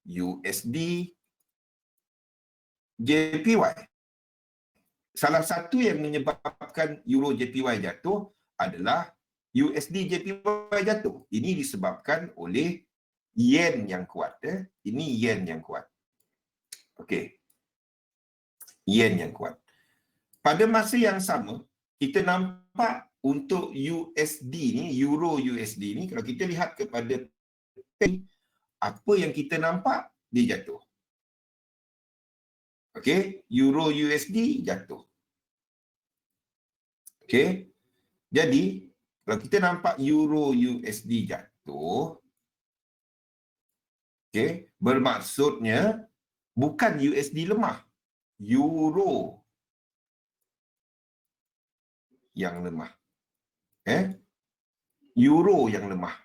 USD JPY. Salah satu yang menyebabkan Euro JPY jatuh adalah USD JPY jatuh. Ini disebabkan oleh yen yang kuat. Ini yen yang kuat. Okey. Yen yang kuat. Pada masa yang sama, kita nampak untuk USD ni, Euro USD ni, kalau kita lihat kepada apa yang kita nampak, dia jatuh. Okey, Euro USD jatuh. Okey. Jadi, kalau kita nampak Euro USD jatuh, okey, bermaksudnya bukan USD lemah, Euro yang lemah. Euro yang lemah.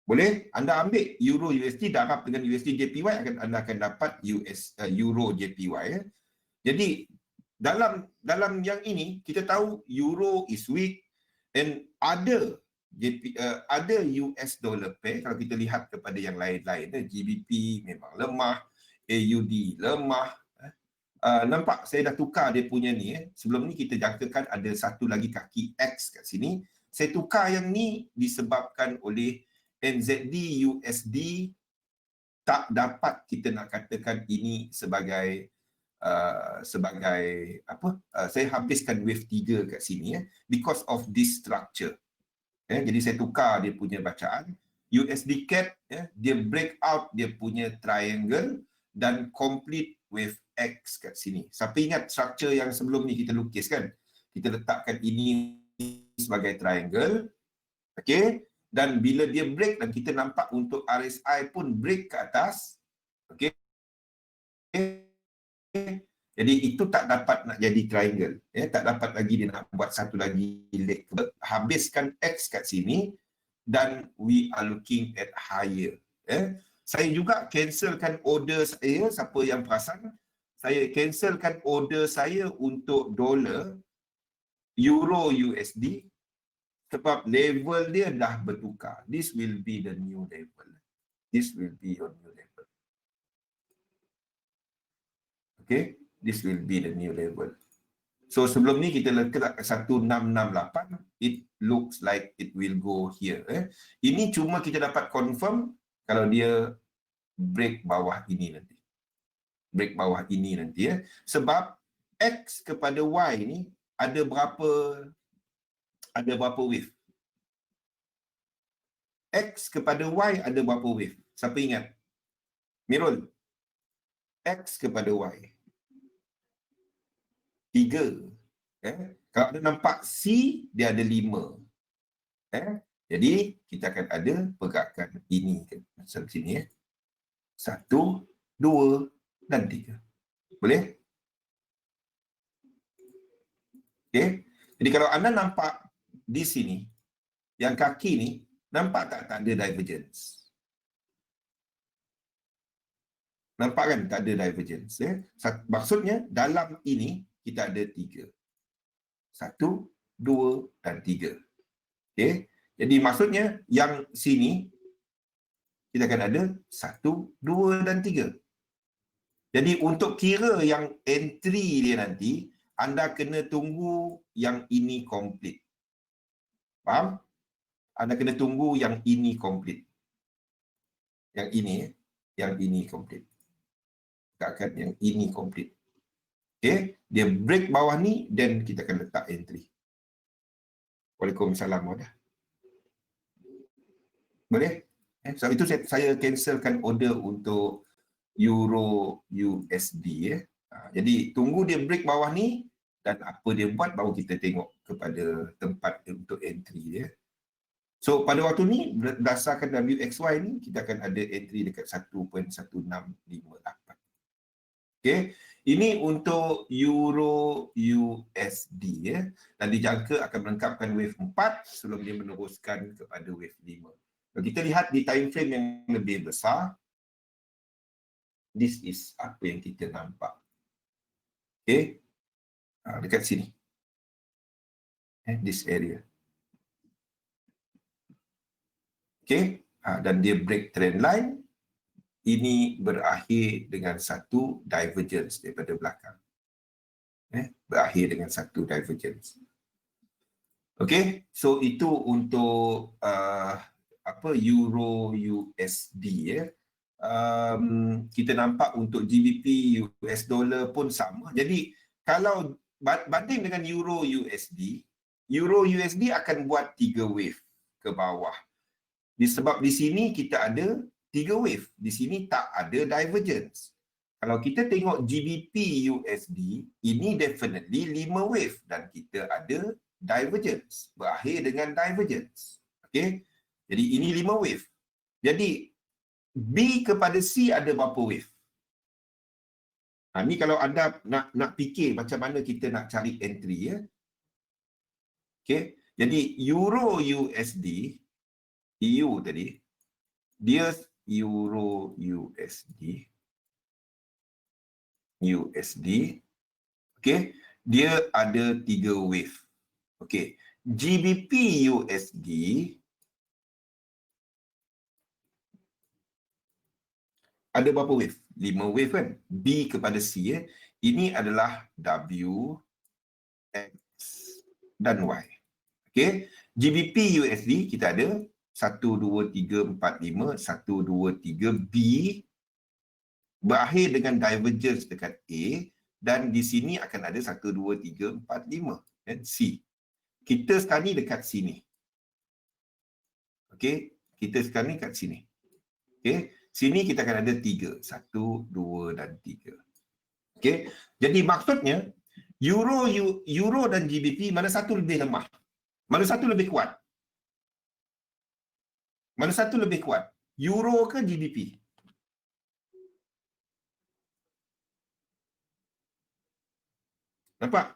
Boleh? Anda ambil Euro USD darab dengan USD JPY, anda akan dapat Euro JPY. Jadi dalam yang ini kita tahu Euro is weak and ada US dollar pair. Kalau kita lihat kepada yang lain-lain, GBP memang lemah, AUD lemah. Nampak saya dah tukar dia punya ni. Sebelum ni kita jangkakan ada satu lagi kaki X kat sini. Saya tukar yang ni disebabkan oleh NZD USD tak dapat kita nak katakan ini sebagai saya habiskan wave 3 kat sini because of this structure. Jadi saya tukar dia punya bacaan. USD CAD dia break out dia punya triangle dan complete wave X kat sini. Siapa ingat structure yang sebelum ni kita lukis kan? Kita letakkan ini sebagai triangle. Okey, dan bila dia break dan kita nampak untuk RSI pun break ke atas. Okey. Jadi itu tak dapat nak jadi triangle. Tak dapat lagi dia nak buat satu lagi leg. Habiskan X kat sini dan we are looking at higher. Saya juga cancelkan order saya, siapa yang perasan, saya cancelkan order saya untuk dolar, euro USD sebab level dia dah bertukar. This will be the new level. This will be your new level. Okay, this will be the new level. So sebelum ni kita letak 1668, it looks like it will go here. Ini cuma kita dapat confirm kalau dia break bawah ini nanti. Break bawah ini nanti. Sebab X kepada Y ni ada berapa wave? X kepada Y ada berapa wave? Siapa ingat? Mirul. X kepada Y. 3. Kalau anda nampak C, dia ada 5. Jadi, kita akan ada pergerakan ini. Macam sini. 1, 2 dan 3. Boleh? Okay. Jadi, kalau anda nampak di sini, yang kaki ni, nampak tak ada divergence? Nampak kan tak ada divergence. Maksudnya dalam ini kita ada 3. 1, 2 dan 3. Okey. Jadi maksudnya yang sini kita akan ada 1, 2 dan 3. Jadi untuk kira yang entry dia nanti, anda kena tunggu yang ini complete. Faham? Anda kena tunggu yang ini complete. Yang ini complete. Takkan yang ini complete. Okey, dia break bawah ni dan kita akan letak entry. Waalaikumsalam wadah. Boleh? Sebab itu saya cancelkan order untuk Euro USD. Jadi tunggu dia break bawah ni dan apa dia buat baru kita tengok kepada tempat untuk entry dia. So pada waktu ni berdasarkan WXY ni kita akan ada entry dekat 1.1658. Okey, ini untuk Euro USD dan dijangka akan melengkapkan wave 4 sebelum dia meneruskan kepada wave 5. Kalau kita lihat di time frame yang lebih besar, this is apa yang kita nampak. Okey, dekat sini. This area. Okey, dan dia break trend line ini berakhir dengan satu divergence daripada belakang. Berakhir dengan satu divergence. Okey, so itu untuk Euro USD ya. Kita nampak untuk GBP US dollar pun sama. Jadi kalau banding dengan Euro USD akan buat 3 wave ke bawah. Sebab di sini kita ada 3 wave. Di sini tak ada divergence. Kalau kita tengok GBP USD, ini definitely 5 wave dan kita ada divergence. Berakhir dengan divergence. Okey. Jadi ini 5 wave. Jadi B kepada C ada berapa wave? Ni kalau anda nak fikir macam mana kita nak cari entry ya. Okey. Jadi Euro USD, EU tadi, dia Euro USD, okey, dia ada 3 wave. Okey. GBP USD ada berapa wave? 5 wave kan? B kepada C ya. Ini adalah W, X dan Y. Okey. GBP USD kita ada 1, 2, 3, 4, 5, 1, 2, 3 B berakhir dengan divergence dekat A dan di sini akan ada 1, 2, 3, 4, 5 dan C. Kita sekarang ni dekat sini. Okey. Kita sekarang ni kat sini. Okey. Sini kita akan ada 3. 1, 2 dan 3. Okey. Jadi maksudnya Euro dan GBP mana satu lebih lemah? Mana satu lebih kuat? Mana satu lebih kuat? Euro ke GBP? Nampak?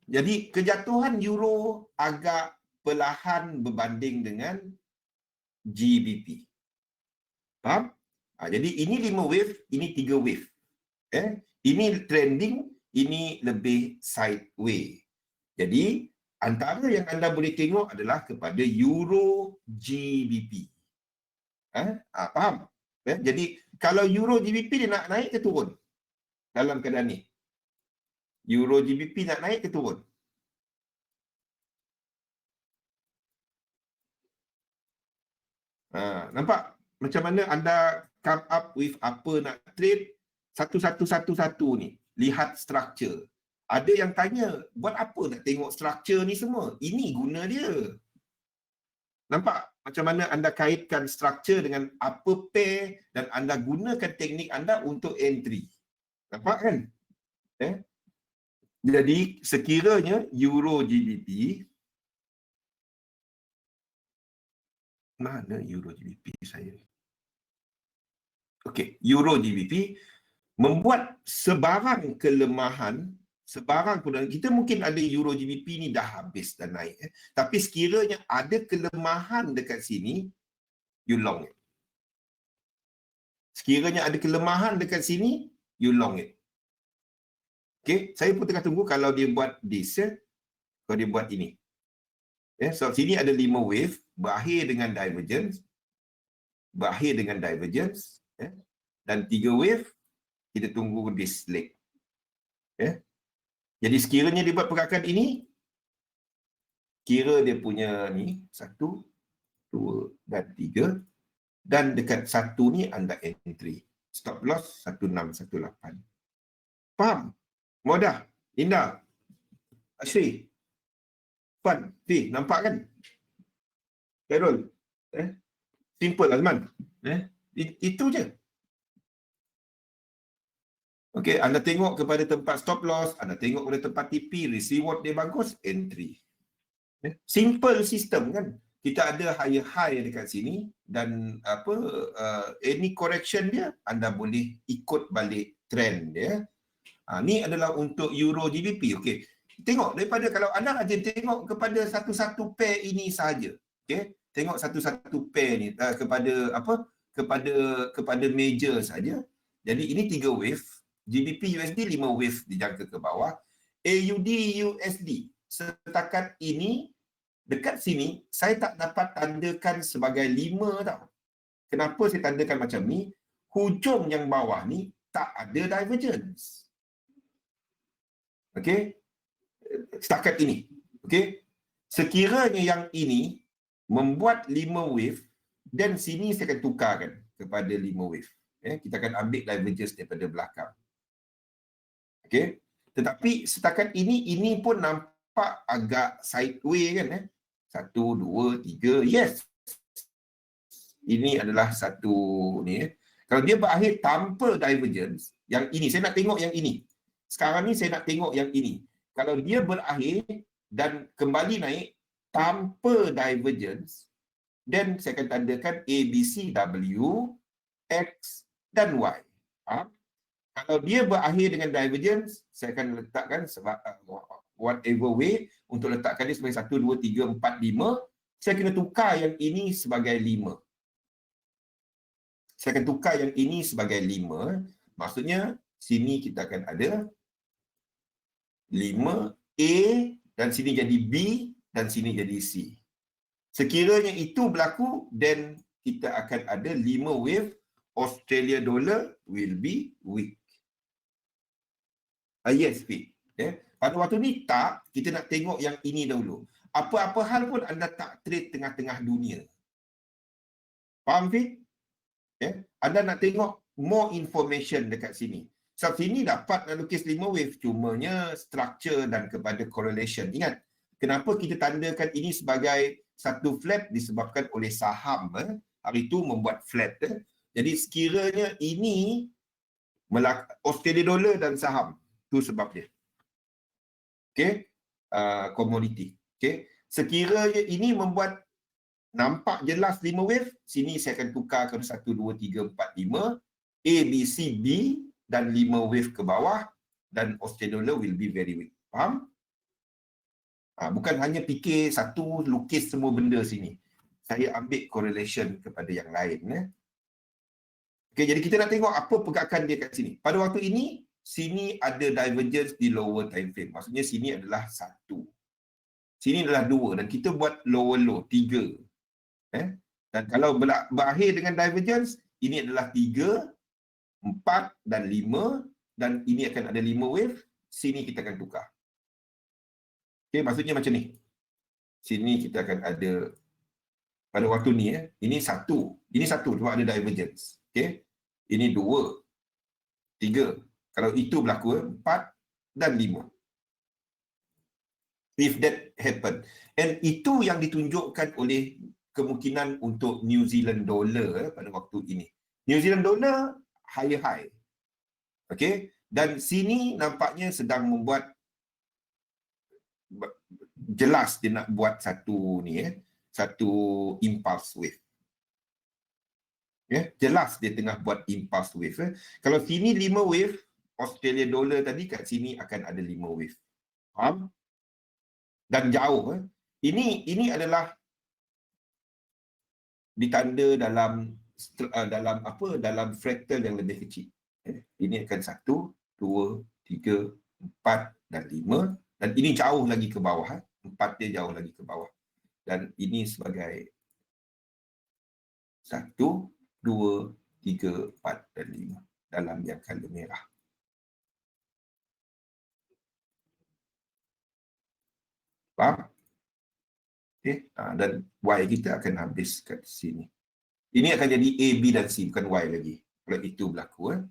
Jadi kejatuhan Euro agak perlahan berbanding dengan GBP. Faham? Jadi ini 5 wave, ini 3 wave. Ini trending, ini lebih sideway. Jadi antara yang anda boleh tengok adalah kepada Euro GBP. Faham? Jadi kalau Euro GBP dia nak naik ke turun? Dalam keadaan ni. Euro GBP nak naik ke turun? Nampak macam mana anda come up with apa nak trade satu ni. Lihat structure. Ada yang tanya, buat apa nak tengok structure ni semua? Ini guna dia. Nampak macam mana anda kaitkan structure dengan apa pair dan anda gunakan teknik anda untuk entry. Nampak kan? Jadi sekiranya Euro GBP, mana Euro GBP saya? Okey, Euro GBP membuat sebarang kelemahan, sebarang pun kita mungkin ada Euro GBP ni dah habis dan naik. Tapi sekiranya ada kelemahan dekat sini, you long it. Sekiranya ada kelemahan dekat sini, you long it. Okey, saya pun tengah tunggu kalau dia buat this, kalau dia buat ini. So sini ada 5 wave, berakhir dengan divergence, dan 3 wave, kita tunggu this leg. Jadi sekiranya dia buat pergerakan ini, kira dia punya ni 1, 2 dan 3, dan dekat 1 ni anda entry. Stop loss 1618. Faham? Mudah, indah. Asri. Fun. Nampak kan? Carol. Simple Azman. Itu je. Okey, anda tengok kepada tempat stop loss, anda tengok kepada tempat TP, risk reward dia bagus, entry. Simple sistem kan? Kita ada higher high dekat sini dan any correction dia anda boleh ikut balik trend dia. Ni adalah untuk Euro GBP. Okey. Tengok daripada kalau anda aja tengok kepada satu-satu pair ini sahaja. Okey. Tengok satu-satu pair ni kepada major saja. Jadi ini 3 wave, GBP USD 5 wave dijangka ke bawah. AUD USD setakat ini dekat sini saya tak dapat tandakan sebagai 5 tau. Kenapa saya tandakan macam ni? Hujung yang bawah ni tak ada divergence. Okey? Setakat ini. Okey? Sekiranya yang ini membuat 5 wave, dan sini saya akan tukarkan kepada 5 wave. Kita akan ambil divergence daripada belakang. Okey? Tetapi setakat ini pun nampak agak sideway kan? 1, 2, 3, yes. Ini adalah satu ni. Kalau dia berakhir tanpa divergence, yang ini, saya nak tengok yang ini. Sekarang ni saya nak tengok yang ini. Kalau dia berakhir dan kembali naik tanpa divergence, then saya akan tandakan A, B, C, W, X dan Y. Kalau dia berakhir dengan divergence, saya akan letakkan sebab whatever way untuk letakkan dia sebagai 1, 2, 3, 4, 5. Saya kena tukar yang ini sebagai 5. Saya akan tukar yang ini sebagai 5. Maksudnya, sini kita akan ada 5 A dan sini jadi B dan sini jadi C. Sekiranya itu berlaku, then kita akan ada 5 wave Australia dollar will be weak. Yes, Fit. Pada waktu ni tak, kita nak tengok yang ini dahulu. Apa-apa hal pun anda tak trade tengah-tengah dunia. Faham, Fit? Anda nak tengok more information dekat sini. So, sini dapat nak lukis 5 wave. Cumanya structure dan kepada correlation. Ingat, kenapa kita tandakan ini sebagai satu flat disebabkan oleh saham. Hari itu membuat flat. Jadi sekiranya ini Australia dollar dan saham. Itu sebab dia. Okey. Komoditi. Okey. Sekiranya ini membuat nampak jelas 5 wave, sini saya akan tukar ke 1, 2, 3, 4, 5. A, B, C, B dan 5 wave ke bawah dan Australia dollar will be very weak. Faham? Bukan hanya fikir satu lukis semua benda sini. Saya ambil correlation kepada yang lain. Okey, jadi kita nak tengok apa pergerakan dia kat sini. Pada waktu ini, sini ada divergence di lower time frame. Maksudnya sini adalah 1. Sini adalah 2 dan kita buat lower low 3. Dan kalau berakhir dengan divergence, ini adalah 3, 4 dan 5 dan ini akan ada 5 wave. Sini kita akan tukar. Okey, maksudnya macam ni. Sini kita akan ada pada waktu ni ini 1. Ini 1 sebab ada divergence. Okey. Ini 2, 3. Kalau itu berlaku 4 dan 5. If that happen. And itu yang ditunjukkan oleh kemungkinan untuk New Zealand dollar pada waktu ini. New Zealand dollar high. Okey. Dan sini nampaknya sedang membuat jelas dia nak buat satu ni satu impulse wave. Jelas dia tengah buat impulse wave. Kalau sini 5 wave Australia dollar tadi, kat sini akan ada 5 wave. Faham? Dan jauh. Ini adalah ditanda dalam dalam fractal yang lebih kecil. Ini akan 1, 2, 3, 4 dan 5 dan ini jauh lagi ke bawah. 4 dia jauh lagi ke bawah. Dan ini sebagai 1, 2, 3, 4 dan 5 dalam yang color merah. Faham? Okay. Dan Y kita akan habis kat sini. Ini akan jadi A, B dan C, bukan Y lagi. Kalau itu berlaku.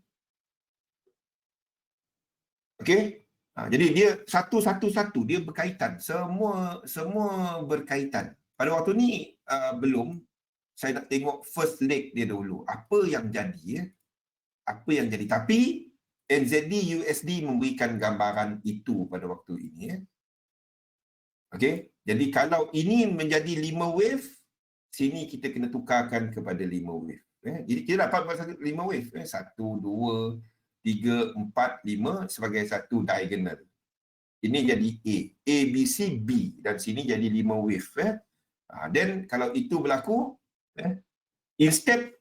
Okey. Jadi dia satu-satu dia berkaitan. Semua berkaitan. Pada waktu ni belum. Saya nak tengok first leg dia dulu. Apa yang jadi. Tapi NZD USD memberikan gambaran itu pada waktu ini. Okey. Jadi kalau ini menjadi 5 wave, sini kita kena tukarkan kepada 5 wave. Jadi kita dapat 5 wave. 1, 2, 3, 4, 5 sebagai satu diagonal. Ini jadi A. A, B, C, B. Dan sini jadi 5 wave. Then kalau itu berlaku, instead,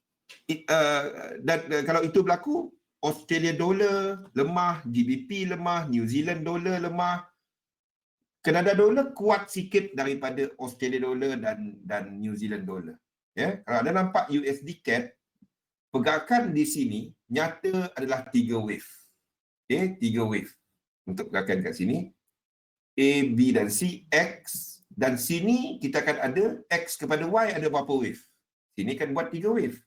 kalau itu berlaku, Australia dollar lemah, GBP lemah, New Zealand dollar lemah, Kanada dollar kuat sikit daripada Australia dollar dan New Zealand dollar. Ya, kalau anda nampak USD CAD, pergerakan di sini nyata adalah 3 wave. Okey, 3 wave. Untuk pergerakan kat sini, A, B dan C, X, dan sini kita akan ada X kepada Y ada berapa wave. Sini kan buat 3 wave.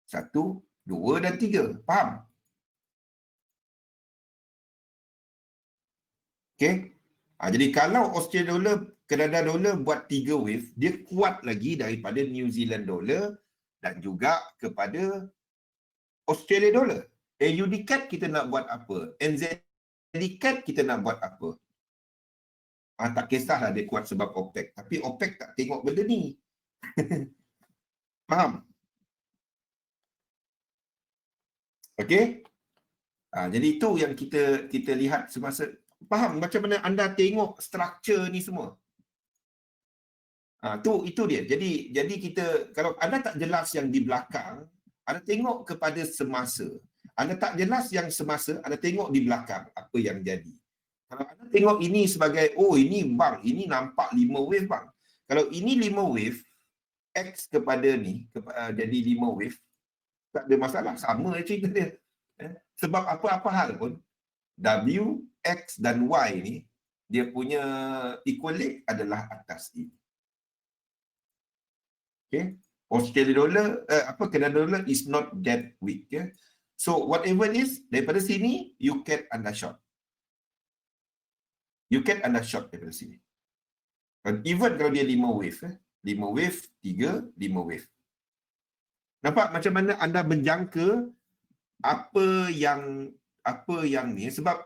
1, 2 dan 3. Faham? Okey. Jadi kalau Australian dollar, Kanada dollar buat 3 wave, dia kuat lagi daripada New Zealand dollar dan juga kepada Australia dollar. AUD CAD kita nak buat apa? NZD CAD kita nak buat apa? Tak kisahlah dia kuat sebab OPEC. Tapi OPEC tak tengok benda ni. Faham? Okey? Jadi itu yang kita lihat semasa. Faham macam mana anda tengok struktur ni semua? Itu dia. Jadi kita, kalau anda tak jelas yang di belakang, anda tengok kepada semasa. Anda tak jelas yang semasa, anda tengok di belakang apa yang jadi. Kalau anda tengok ini sebagai, oh ini bang, ini nampak 5 wave bang. Kalau ini 5 wave, X kepada ni, jadi 5 wave, tak ada masalah. Sama cerita dia. Sebab apa-apa hal pun, W, X dan Y ni, dia punya equalate adalah atas ini. Okay. Australia dollar, Canada dollar is not that weak. Yeah? So whatever it is, daripada sini, you can anda short. You can anda short daripada sini. And even kalau dia 5 wave, 5 wave, 3, 5 wave. Nampak macam mana anda menjangka apa yang ni, sebab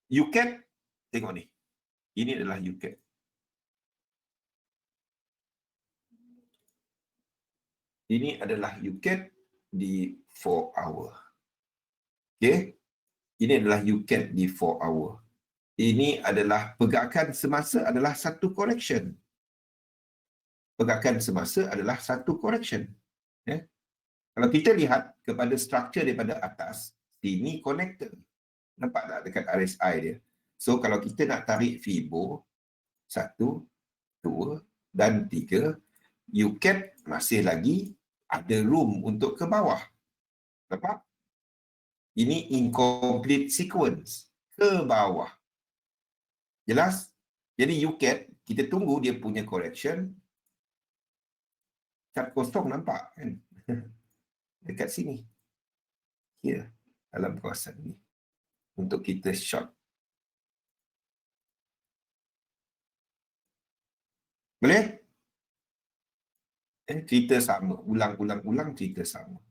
UCAD, tengok ni. Ini adalah UCAD. Ini adalah UCAD di 4 hour. Okay. Ini adalah UCAD di 4 hour. Ini adalah pergerakan semasa adalah satu correction. Pergerakan semasa adalah satu correction. Yeah. Kalau kita lihat kepada struktur daripada atas, sini connector. Nampak tak dekat RSI dia? So kalau kita nak tarik Fibo 1, 2 dan 3, UCAD masih lagi ada room untuk ke bawah. Nampak? Ini incomplete sequence. Ke bawah. Jelas? Jadi UCAD, kita tunggu dia punya correction. Chart kosong nampak kan? Dekat sini. Here. Dalam kawasan ni. Untuk kita short. Boleh? Cerita sama. Ulang-ulang cerita sama.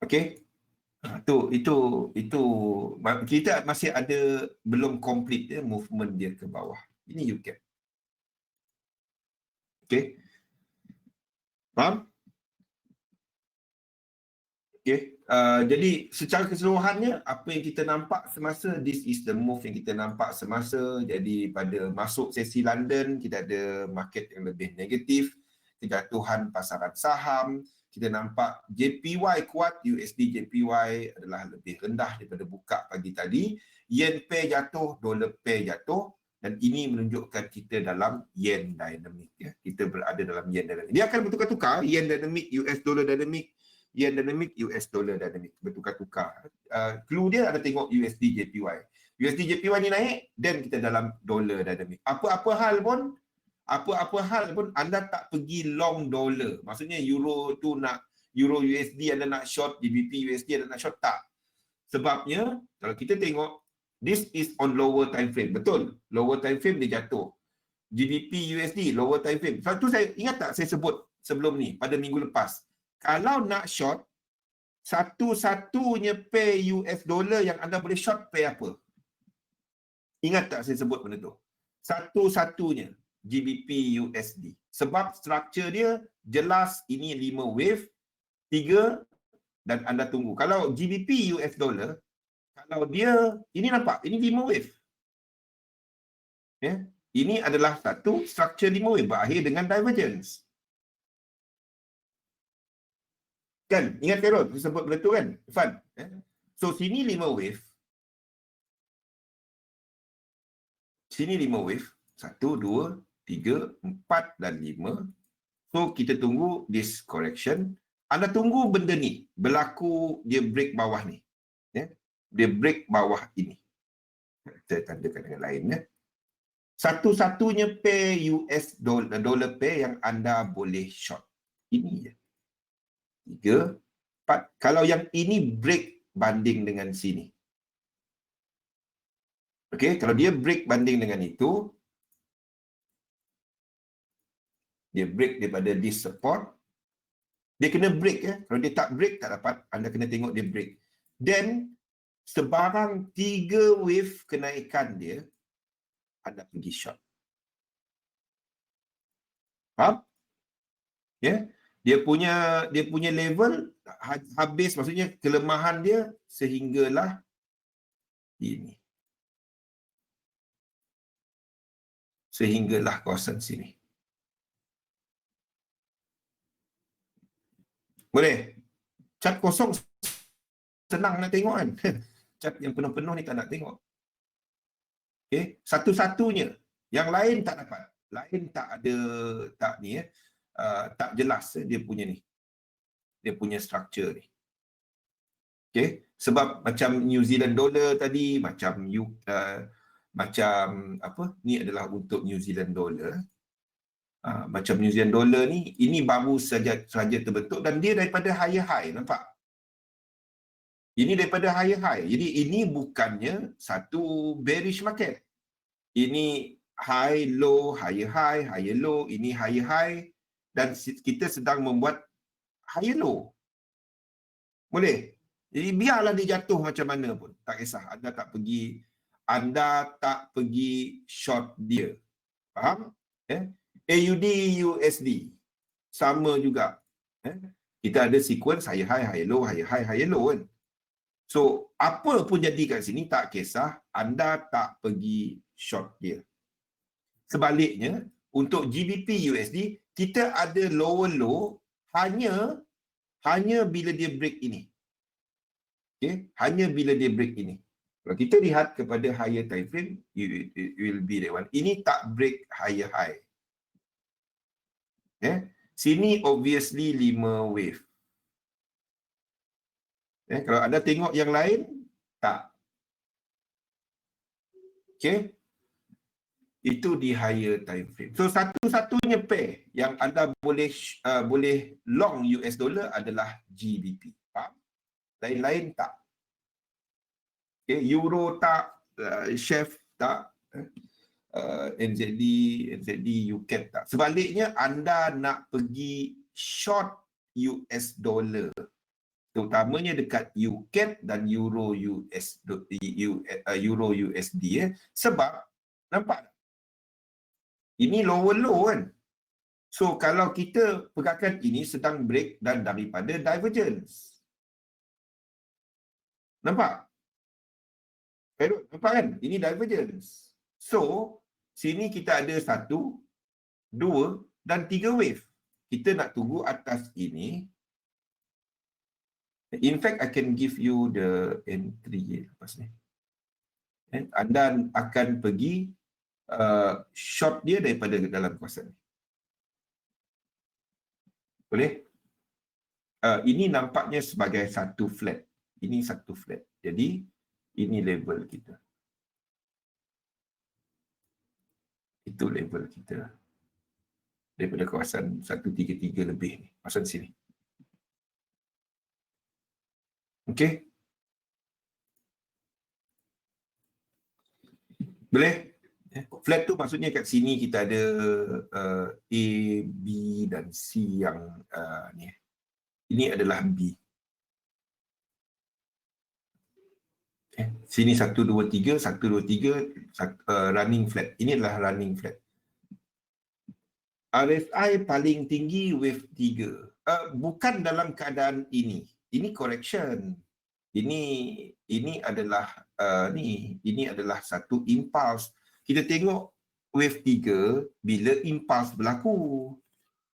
Okey? Itu kita masih ada belum complete dia movement dia ke bawah. Ini UCAD. Okey. Faham? Okey. Jadi secara keseluruhannya apa yang kita nampak semasa, this is the move yang kita nampak semasa. Jadi pada masuk sesi London kita ada market yang lebih negatif, kejatuhan pasaran saham. Kita nampak JPY kuat, USD JPY adalah lebih rendah daripada buka pagi tadi. Yen pair jatuh, dollar pair jatuh, dan ini menunjukkan kita dalam yen dynamic. Ya. Kita berada dalam yen dynamic. Dia akan bertukar-tukar, yen dynamic, US dollar dynamic, yen dynamic, US dollar dynamic, bertukar-tukar. Clue dia ada tengok USD JPY. USD JPY ni naik, dan kita dalam dollar dynamic. Apa-apa hal pun anda tak pergi long dollar. Maksudnya euro USD anda nak short, GBP USD anda nak short, tak. Sebabnya kalau kita tengok, this is on lower time frame. Betul, lower time frame dia jatuh. GBP USD lower time frame. Satu saya ingat tak saya sebut sebelum ni pada minggu lepas. Kalau nak short, satu-satunya pair US dollar yang anda boleh short pair apa? Ingat tak saya sebut benda tu? Satu-satunya GBP USD. Sebab struktur dia jelas ini 5 wave, 3 dan anda tunggu. Kalau GBP US dollar, kalau dia, ini nampak, ini 5 wave. Ya? Ini adalah satu struktur 5 wave berakhir dengan divergence. Kan? Ingat Carol, saya sebut benda tu kan? Irfan. Ya? So sini 5 wave. Sini 5 wave. 1, 2, 3, 4 dan 5. So kita tunggu this correction. Anda tunggu benda ni berlaku, dia break bawah ni. Ya. Dia break bawah ini. Saya tandakan dengan lain. Ya. Satu-satunya pair US dollar pair yang anda boleh short. Ini je. 3, 4. Kalau yang ini break banding dengan sini. Okey, kalau dia break banding dengan itu, dia break daripada this support, dia kena break ya. Kalau dia tak break, tak dapat. Anda kena tengok dia break. Then, sebarang 3 wave kenaikan dia, anda pergi short. Faham? Ya. Dia punya level habis, maksudnya kelemahan dia sehinggalah ini. Sehinggalah kawasan sini. Boleh? Cat kosong senang nak tengok kan? Cat yang penuh-penuh ni tak nak tengok. Okay? Satu-satunya. Yang lain tak dapat. Lain tak ada, tak ni tak jelas dia punya ni. Dia punya structure ni. Okay? Sebab macam New Zealand dollar tadi, macam apa? Ni adalah untuk New Zealand dollar. Macam New Zealand dollar ni, ini baru saja terbentuk dan dia daripada higher high, nampak? Ini daripada higher high. Jadi ini bukannya satu bearish market. Ini high, low, higher high, higher low, ini higher high dan kita sedang membuat higher low. Boleh? Jadi biarlah dia jatuh macam mana pun, tak kisah. Anda tak pergi short dia. Faham? AUD, USD sama juga. Kita ada sequence higher high, higher low, higher high, higher low kan. So, apa pun jadi kat sini tak kisah, anda tak pergi short dia. Sebaliknya, untuk GBP USD, kita ada lower low hanya bila dia break ini. Okay? Hanya bila dia break ini. Kalau kita lihat kepada higher time frame, it will be that one. Ini tak break higher high. Sini obviously 5 wave. Kalau anda tengok yang lain, tak. Okay? Itu di higher time frame. So satu-satunya pair yang anda boleh long US dollar adalah GBP. Faham? Lain-lain tak. Okay? Euro tak, chef tak, NZD, UCAD tak. Sebaliknya anda nak pergi short US dollar, terutamanya dekat UCAD dan Euro USD sebab nampak ini lower low kan. So kalau kita pergerakan ini sedang break dan daripada divergence. Nampak? Nampak kan? Ini divergence. So sini kita ada 1, 2 dan 3 wave. Kita nak tunggu atas ini. In fact, I can give you the entry lepas ni. Anda akan pergi short dia daripada dalam kawasan ni. Boleh? Ini nampaknya sebagai satu flat. Ini satu flat. Jadi, ini level kita. Itu level kita. Daripada kawasan 133 lebih ni. Kawasan sini. Okey? Boleh? Flat tu maksudnya kat sini kita ada A, B dan C yang ni. Ini adalah B. Sini 1, 2, 3, 1, 2, 3, running flat. Ini adalah running flat. RSI paling tinggi wave 3. Bukan dalam keadaan ini. Ini correction. Ini adalah ini adalah satu impulse. Kita tengok wave 3 bila impulse berlaku.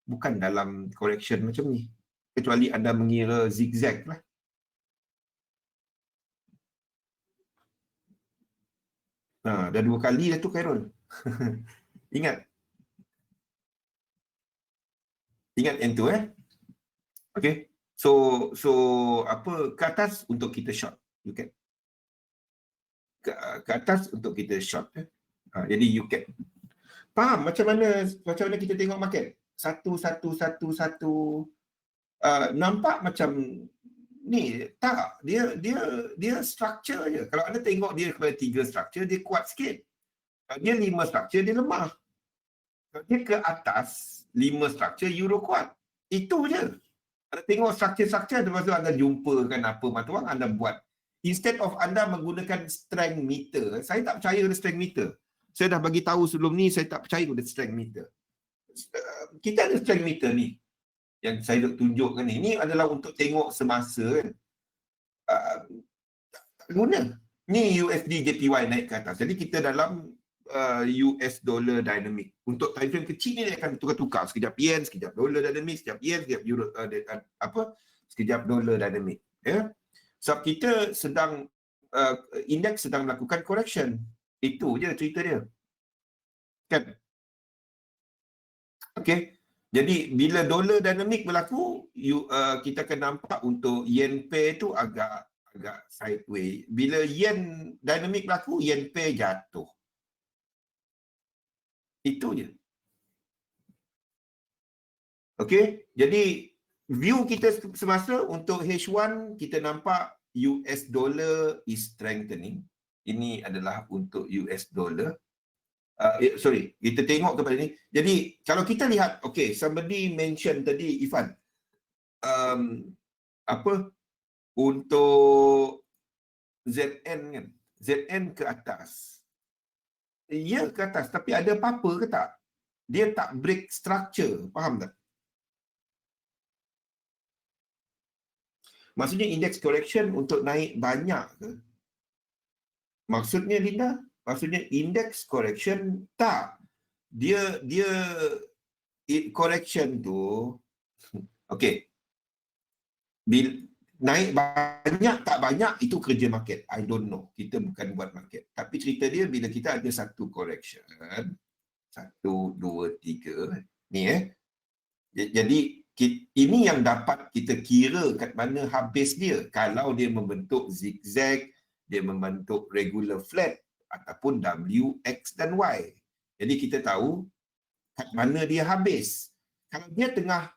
Bukan dalam correction macam ni. Kecuali anda mengira zigzag lah. Dah 2 kali dah tu Khairul. Ingat yang tu Okay. So apa, ke atas untuk kita short. You can. Ke atas untuk kita short. Jadi you can. Faham macam mana kita tengok market? Satu. Nampak macam ni, tak. Dia structure je. Kalau anda tengok dia kepada 3 structure, dia kuat sikit. Kalau dia 5 structure, dia lemah. Kalau dia ke atas 5 structure, euro kuat. Itu je. Anda tengok structure-structure, lepas tu anda jumpakan apa matuang, anda buat. Instead of anda menggunakan strength meter, saya tak percaya pada strength meter. Saya dah bagi tahu sebelum ni, saya tak percaya pada strength meter. Kita ada strength meter ni, yang saya nak tunjukkan ni. Ini adalah untuk tengok semasa kan. Guna. Ni USD JPY naik ke atas. Jadi kita dalam US dollar dynamic. Untuk time frame kecil ni dia akan tukar-tukar. Sekejap yen, sekejap dollar dynamic, sekejap yen, sekejap euro, sekejap dollar dynamic. Ya. Sebab kita sedang indeks sedang melakukan correction. Itu je cerita dia. Kan? Okey. Jadi bila dollar dynamic berlaku, kita akan nampak untuk yen pair tu agak sideways. Bila yen dynamic berlaku, yen pair jatuh. Itu je. Okey, jadi view kita semasa untuk H1 kita nampak US dollar is strengthening. Ini adalah untuk US dollar. Kita tengok kepada ni. Jadi kalau kita lihat, okay, somebody mention tadi, Ifan, untuk ZN kan, ZN ke atas. Ya ke atas, tapi ada apa-apa ke tak? Dia tak break structure, faham tak? Maksudnya index correction untuk naik banyak ke? Maksudnya Linda? Maksudnya index correction tak. Dia correction tu okey. Naik banyak tak banyak itu kerja market. I don't know. Kita bukan buat market. Tapi cerita dia bila kita ada satu correction, 1 2 3 ni jadi ini yang dapat kita kira kat mana habis dia. Kalau dia membentuk zigzag, dia membentuk regular flat ataupun W, X dan Y. Jadi kita tahu kat mana dia habis. Kalau dia tengah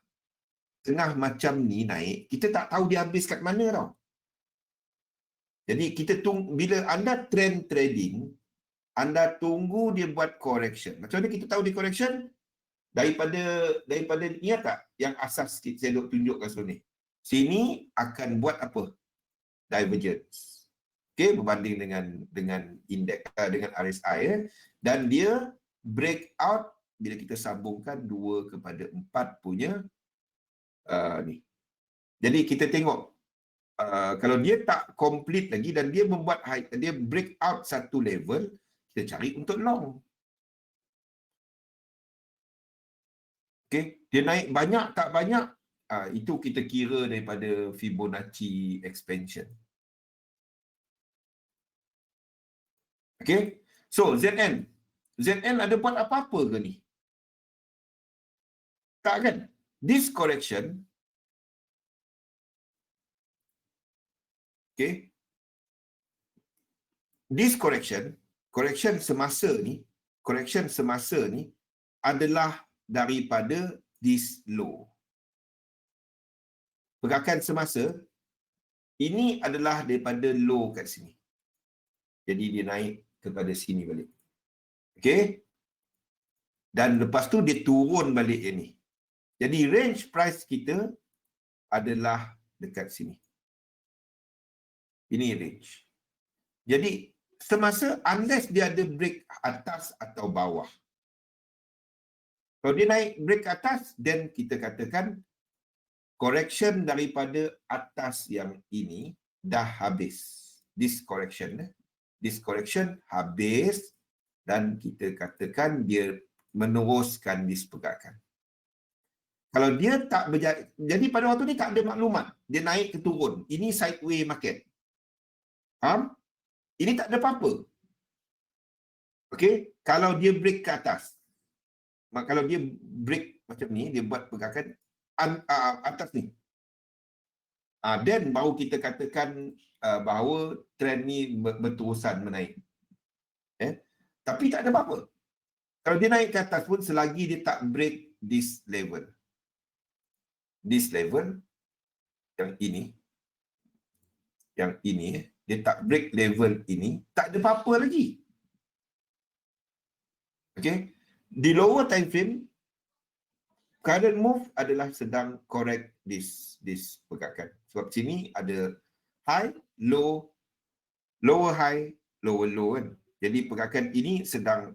macam ni naik, kita tak tahu dia habis kat mana tau. Jadi kita tunggu, bila anda trend trading, anda tunggu dia buat correction. Macam mana kita tahu dia correction? Daripada ni tak? Yang asas saya nak tunjukkan sebelum ni. Sini akan buat apa? Divergence. Okey, berbanding dengan indeks, dengan RSI dan dia breakout bila kita sambungkan 2/4 punya ni. Jadi kita tengok kalau dia tak complete lagi dan dia membuat dia break out satu level, kita cari untuk long. Okey, dia naik banyak tak banyak, itu kita kira daripada Fibonacci expansion. Okey. So ZN ada buat apa-apa ke ni? Tak kan? This correction, okay, this correction semasa ni adalah daripada this low. Pergerakan semasa ini adalah daripada low kat sini. Jadi dia naik kepada sini balik. Okay. Dan lepas tu dia turun balik yang ni. Jadi range price kita adalah dekat sini. Ini range. Jadi semasa unless dia ada break atas atau bawah. Kalau dia naik break atas, then kita katakan correction daripada atas yang ini dah habis. This correction habis dan kita katakan dia meneruskan this pergerakan. Kalau dia tak berjaya, jadi pada waktu ni tak ada maklumat. Dia naik ke turun. Ini sideways market. Faham? Ini tak ada apa-apa. Okey, kalau dia break ke atas. Kalau dia break macam ni, dia buat pergerakan atas ni. Then baru kita katakan bahawa trend ni berterusan menaik. Tapi tak ada apa-apa. Kalau dia naik ke atas pun, selagi dia tak break this level. This level, yang ini, dia tak break level ini, tak ada apa-apa lagi. Okay? Di lower time frame, current move adalah sedang correct this pergerakan. Sebab sini ada high, low, lower high, lower low kan. Jadi pergerakan ini sedang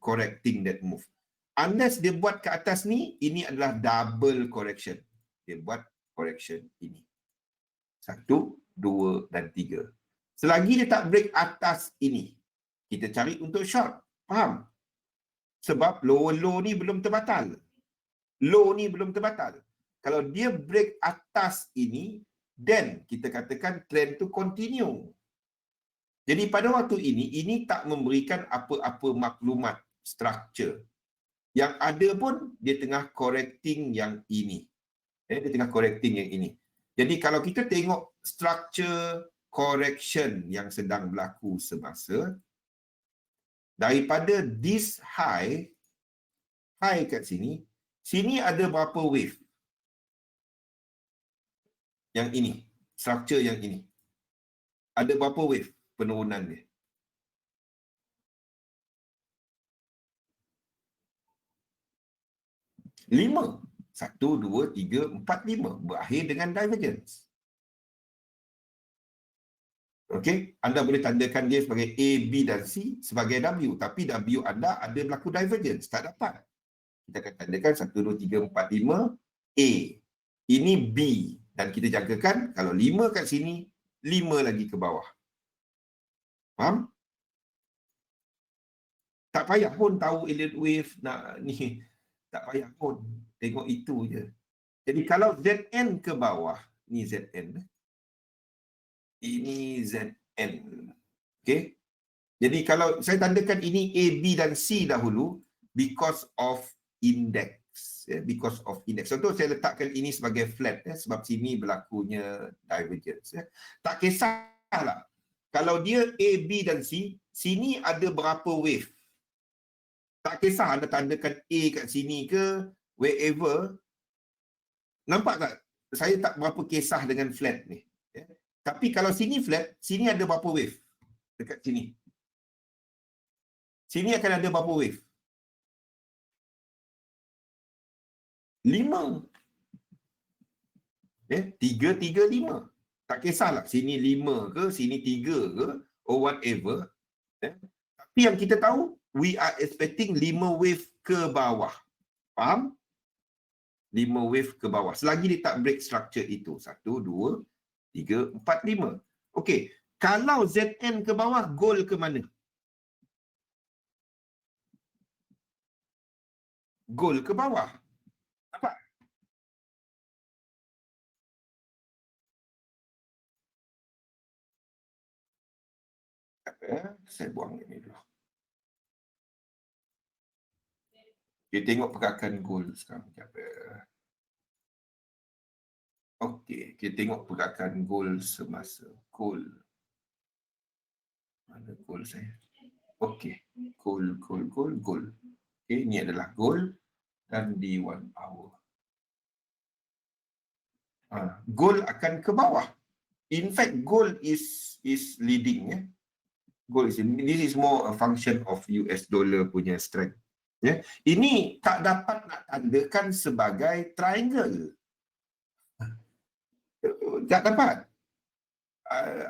correcting that move. Unless dia buat ke atas ni, ini adalah double correction. Dia buat correction ini. 1, 2 dan 3. Selagi dia tak break atas ini, kita cari untuk short. Faham? Sebab lower low ni belum terbatal. Low ni belum terbatal. Kalau dia break atas ini, then kita katakan trend tu continue. Jadi pada waktu ini tak memberikan apa-apa maklumat structure. Yang ada pun dia tengah correcting yang ini. Dia tengah correcting yang ini. Jadi kalau kita tengok structure correction yang sedang berlaku semasa, daripada this high kat sini ada berapa wave? Yang ini, structure yang ini. Ada berapa wave penurunan dia? 5. 1, 2, 3, 4, 5. Berakhir dengan divergence. Okey, anda boleh tandakan dia sebagai A, B dan C sebagai W. Tapi W anda ada berlaku divergence. Tak dapat. Kita akan tandakan 1, 2, 3, 4, 5 A. Ini B. Dan kita jangkakan kalau 5 kat sini, 5 lagi ke bawah. Faham? Tak payah pun tahu Elliott wave nak ni. Tak payah pun. Tengok itu je. Jadi kalau ZN ke bawah, ni ZN. Ini ZN. Okey. Jadi kalau saya tandakan ini A, B dan C dahulu, because of index. Because of index. Contoh saya letakkan ini sebagai flat. Sebab sini berlakunya divergence. Tak kisahlah. Kalau dia A, B dan C, sini ada berapa wave. Tak kisah anda tandakan A kat sini ke, wherever. Nampak tak? Saya tak berapa kisah dengan flat ni. Tapi kalau sini flat, sini ada berapa wave? Dekat sini. Sini akan ada berapa wave? 5. 3, 3, 5. Tak kisahlah sini 5 ke, sini 3 ke, or whatever. Tapi yang kita tahu, we are expecting 5 wave ke bawah. Faham? 5 wave ke bawah. Selagi dia tak break structure itu. 1, 2, 3, 4, 5. Okey. Kalau ZN ke bawah, goal ke mana? Goal ke bawah. Nampak? Saya buang ini dulu. Kita tengok pergerakan goal sekarang. Okey, kita tengok pergerakan goal semasa. Goal. Mana goal saya? Okey, goal. Okey, ini adalah goal dan di 1 hour. Goal akan ke bawah. In fact, goal is leading. Goal is, this is more a function of US dollar punya strength. Ini tak dapat nak tandakan sebagai triangle. Tak dapat.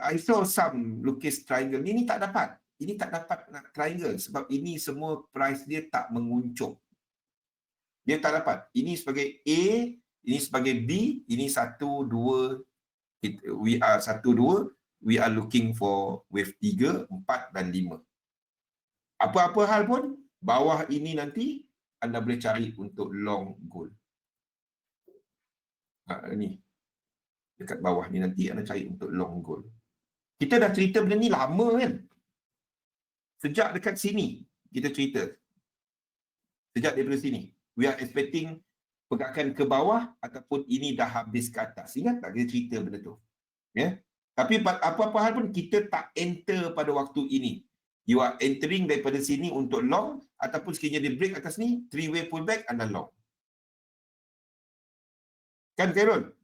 I saw some lukis triangle. Ini tak dapat. Ini tak dapat nak triangle sebab ini semua price dia tak menguncung. Dia tak dapat. Ini sebagai A, ini sebagai B, ini 1, 2, we are 1, 2, we are looking for wave 3, 4 dan 5. Apa-apa hal pun, bawah ini nanti anda boleh cari untuk long goal. Ini. Dekat bawah ni nanti anda cari untuk long goal. Kita dah cerita benda ni lama kan? Sejak dekat sini kita cerita. Sejak daripada sini. We are expecting pergerakan ke bawah ataupun ini dah habis ke atas. Ingat tak kita cerita benda tu? Ya. Tapi apa-apa hal pun kita tak enter pada waktu ini. You are entering daripada sini untuk long ataupun sekiranya dia break atas ni, 3-way pullback anda long. Kan Khairul?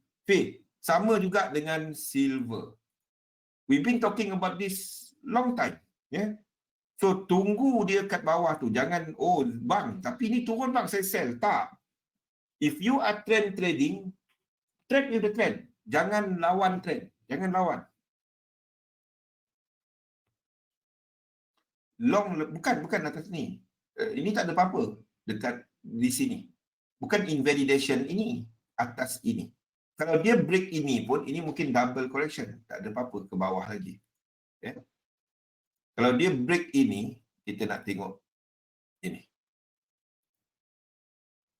Sama juga dengan silver. We've been talking about this long time. Yeah? So, tunggu dia kat bawah tu. Jangan, oh bang, tapi ni turun bang, saya sell. Tak. If you are trend trading, trade with the trend. Jangan lawan trend. Jangan lawan. Long, bukan atas ni. Ini tak ada apa-apa dekat di sini. Bukan invalidation ini, atas ini. Kalau dia break ini pun, ini mungkin double correction. Tak ada apa-apa ke bawah lagi. Yeah. Kalau dia break ini, kita nak tengok ini.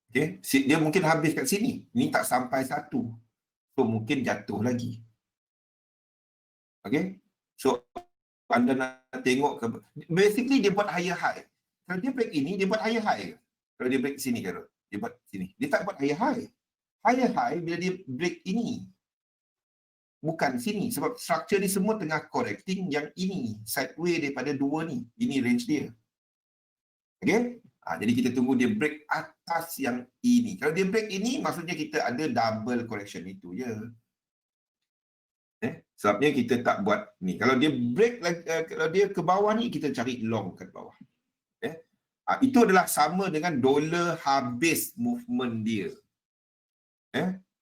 Okay. Dia mungkin habis kat sini. Ini tak sampai satu. So, mungkin jatuh lagi. Okay. So, anda nak tengok ke... Basically, dia buat higher high. Kalau dia break ini, dia buat higher high. Kalau dia break sini, kalau dia buat sini. Dia tak buat higher high. Higher high bila dia break ini. Bukan sini. Sebab structure ni semua tengah correcting yang ini. Sideway daripada dua ni. Ini range dia. Okay? Jadi kita tunggu dia break atas yang ini. Kalau dia break ini, maksudnya kita ada double correction itu je. Sebabnya kita tak buat ni. Kalau dia break, kalau dia ke bawah ni, kita cari long kat bawah. Itu adalah sama dengan dolar habis movement dia.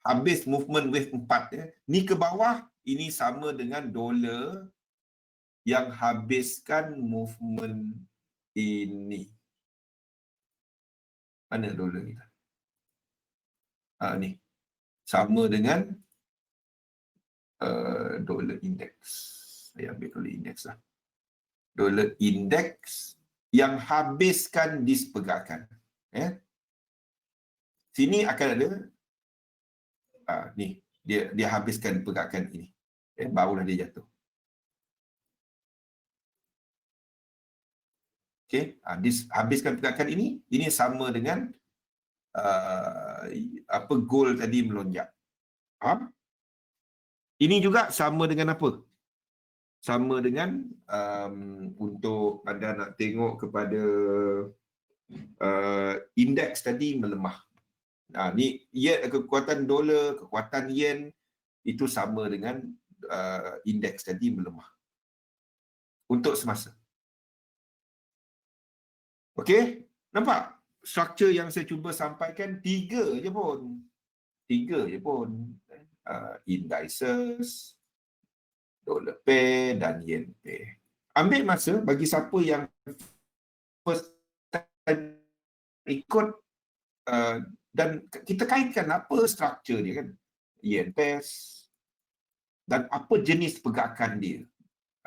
Habis movement wave 4. Ni ke bawah, ini sama dengan dolar yang habiskan movement ini. Mana dolar kita? Ni. Sama dengan dolar index. Saya ambil dolar index lah. Dolar index yang habiskan dispergerakan. Sini akan ada ni, dia habiskan pergerakan ini. Barulah dia jatuh. Okey, habiskan pergerakan ini sama dengan gold tadi melonjak. Ini juga sama dengan apa? Sama dengan untuk anda nak tengok kepada indeks tadi melemah. Ni kekuatan dolar, kekuatan yen itu sama dengan indeks tadi melemah. Untuk semasa. Okey, nampak? Struktur yang saya cuba sampaikan tiga je pun. Indices, dollar pair dan yen pair. Ambil masa bagi siapa yang first time ikut dan kita kaitkan apa struktur dia kan. Yen pairs dan apa jenis pergerakan dia.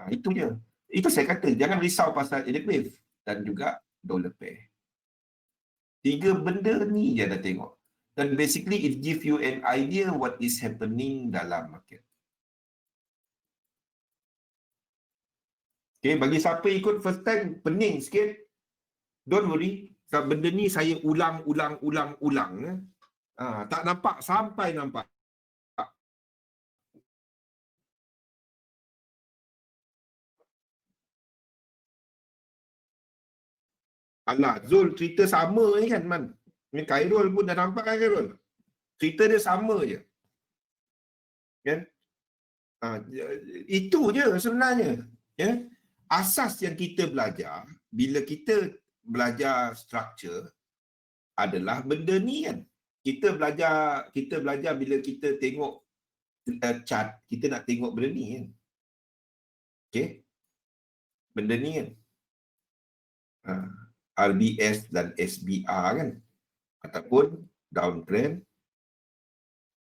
Itu je. Itu saya kata, jangan risau pasal index wave dan juga dollar pair. Tiga benda ni je anda tengok. Dan basically it give you an idea what is happening dalam market. Okay, bagi siapa ikut first time, pening sikit. Don't worry. Sebab benda ni saya ulang. Tak nampak sampai nampak. Alah, Zul cerita sama ni kan, Man. Ni Khairul pun dah nampak kan, Khairul? Cerita dia sama je. Kan? Itu je sebenarnya. Ya? Asas yang kita belajar, bila kita belajar structure, adalah benda ni kan. Kita belajar bila kita tengok chart, kita nak tengok benda ni kan. Okay? Benda ni kan. RBS dan SBR kan. Ataupun downtrend.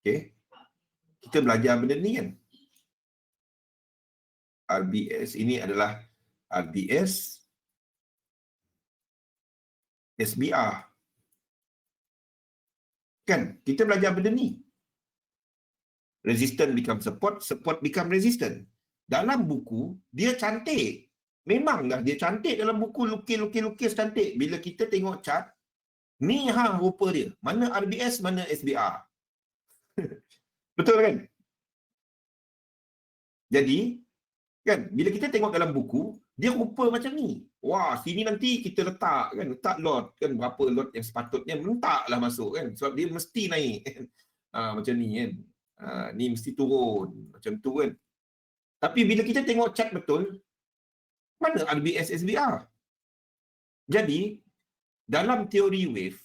Okay? Kita belajar benda ni kan. RBS ini adalah RBS SBR. Kan? Kita belajar benda ni. Resistance become support, support become resistance. Dalam buku, dia cantik. Memanglah dia cantik dalam buku, lukis cantik. Bila kita tengok chart, Ni rupa dia. Mana RBS, mana SBR. Betul kan? Jadi, kan, bila kita tengok dalam buku, dia rupa macam ni. Wah, sini nanti kita letak kan, letak lot kan, berapa lot yang sepatutnya letaklah masuk kan. Sebab dia mesti naik kan. Macam ni kan. Ni mesti turun. Macam tu kan. Tapi bila kita tengok chart betul, mana RBS SBR? Jadi, dalam teori wave,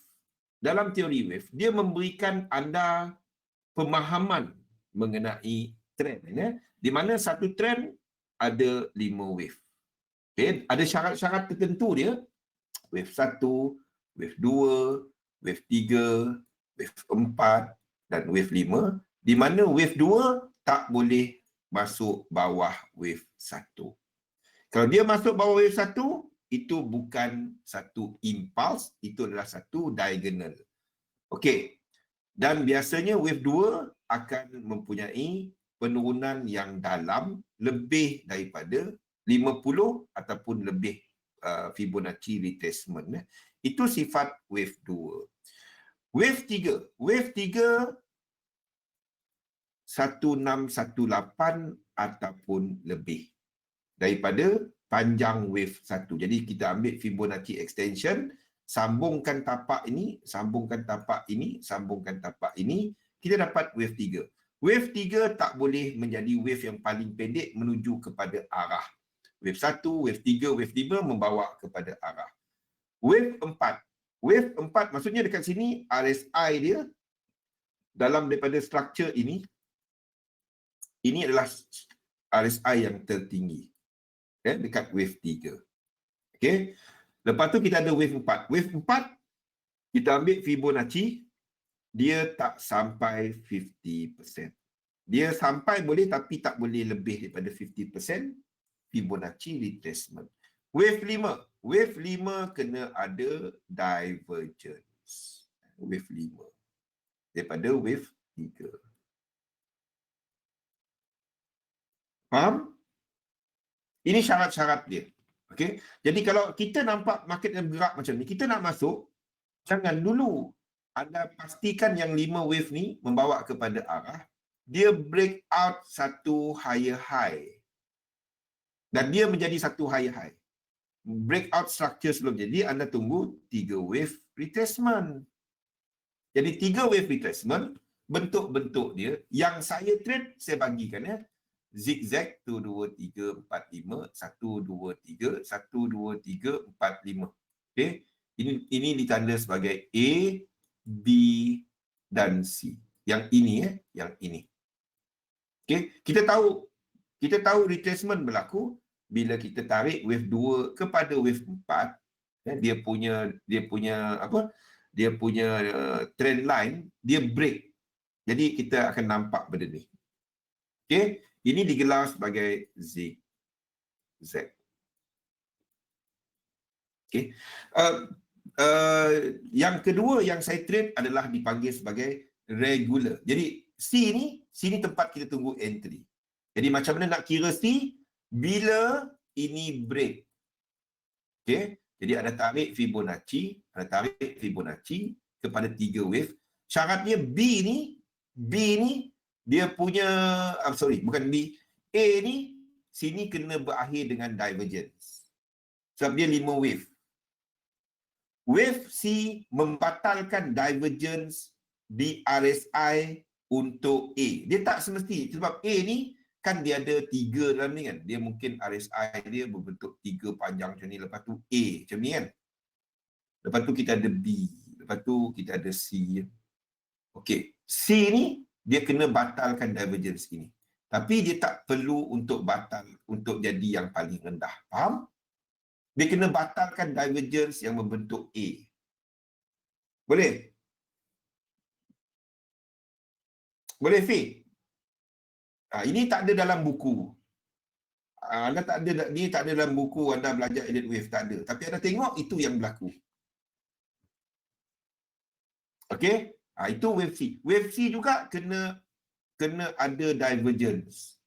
dia memberikan anda pemahaman mengenai trend. Ya? Di mana satu trend ada 5 wave. Okay? Ada syarat-syarat tertentu dia. Wave 1, wave 2, wave 3, wave 4 dan wave 5. Di mana wave 2 tak boleh masuk bawah wave 1. Kalau dia masuk bawah wave 1, itu bukan satu impulse, itu adalah satu diagonal. Okey. Dan biasanya wave 2 akan mempunyai penurunan yang dalam lebih daripada 50 ataupun lebih Fibonacci retracement. Itu sifat wave 2. Wave 3. Wave 3 1618 ataupun lebih daripada panjang wave 1. Jadi kita ambil Fibonacci extension, sambungkan tapak ini, sambungkan tapak ini, sambungkan tapak ini, kita dapat wave 3. Wave 3 tak boleh menjadi wave yang paling pendek menuju kepada arah. Wave 1, wave 3, wave 5 membawa kepada arah. Wave 4. Wave 4 maksudnya dekat sini RSI dia dalam daripada struktur ini adalah RSI yang tertinggi. Dekat wave 3. Okey. Lepas tu kita ada wave 4. Wave 4 kita ambil Fibonacci, dia tak sampai 50%. Dia sampai boleh tapi tak boleh lebih daripada 50% Fibonacci retracement. Wave 5. Wave 5 kena ada divergence. Wave 5. Daripada wave 3. Faham? Ini syarat-syarat dia. Okey. Jadi kalau kita nampak market yang bergerak macam ni, kita nak masuk, jangan dulu. Anda pastikan yang 5 wave ni membawa kepada arah, dia break out satu higher high. Dan dia menjadi satu higher high. Breakout structure sebelum jadi, anda tunggu 3 wave retracement. Jadi 3 wave retracement, bentuk-bentuk dia, yang saya trade, saya bagikan ya. Zigzag 1, 2, 3, 4, 5, 1, 2, 3, 1, 2, 3, 4, 5. Okay. Ini ditanda sebagai A, B dan C. Yang ini yang ini. Okay. Kita tahu retracement berlaku bila kita tarik wave 2 kepada wave 4, dia punya trend line dia break. Jadi kita akan nampak benda ni. Okey, ini digelar sebagai zigzag. Okey. Yang kedua yang saya trade adalah dipanggil sebagai regular. Jadi C ni tempat kita tunggu entry. Jadi macam mana nak kira C? Bila ini break. Okey, jadi ada tarik Fibonacci kepada 3 wave. Syaratnya B ni dia punya bukan B. A ni sini kena berakhir dengan divergence. Sebab dia 5 wave. Wave C membatalkan divergence di RSI untuk A. Dia tak semesti sebab A ni kan dia ada 3 dalam ni kan. Dia mungkin RSI dia berbentuk 3 panjang macam ni. Lepas tu A macam ni kan. Lepas tu kita ada B. Lepas tu kita ada C. Okey. C ni dia kena batalkan divergence ini. Tapi dia tak perlu untuk batal untuk jadi yang paling rendah. Faham? Dia kena batalkan divergence yang membentuk A. Boleh? Boleh, Fi? Ini tak ada dalam buku. Anda tak ada, ni tak ada dalam buku anda belajar Elliott Wave, tak ada. Tapi anda tengok itu yang berlaku. Okey? Itu wave C. Wave C juga kena ada divergence.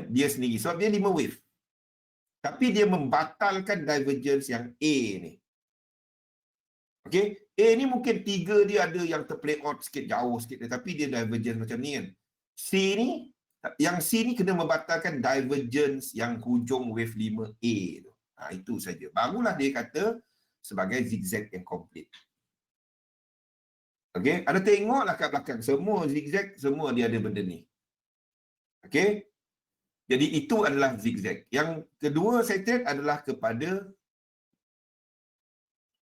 Dia sendiri. Sebab dia 5 wave. Tapi dia membatalkan divergence yang A ni. Okey? A ni mungkin 3 dia ada yang terplay out sikit, jauh sikit, tapi dia divergence macam ni kan. C ni, yang C ni kena membatalkan divergence yang hujung wave 5A tu. Itu saja. Barulah dia kata sebagai zigzag yang komplit. Okey, ada tengoklah kat belakang. Semua zigzag, semua dia ada benda ni. Okey. Jadi itu adalah zigzag. Yang kedua saya trade adalah kepada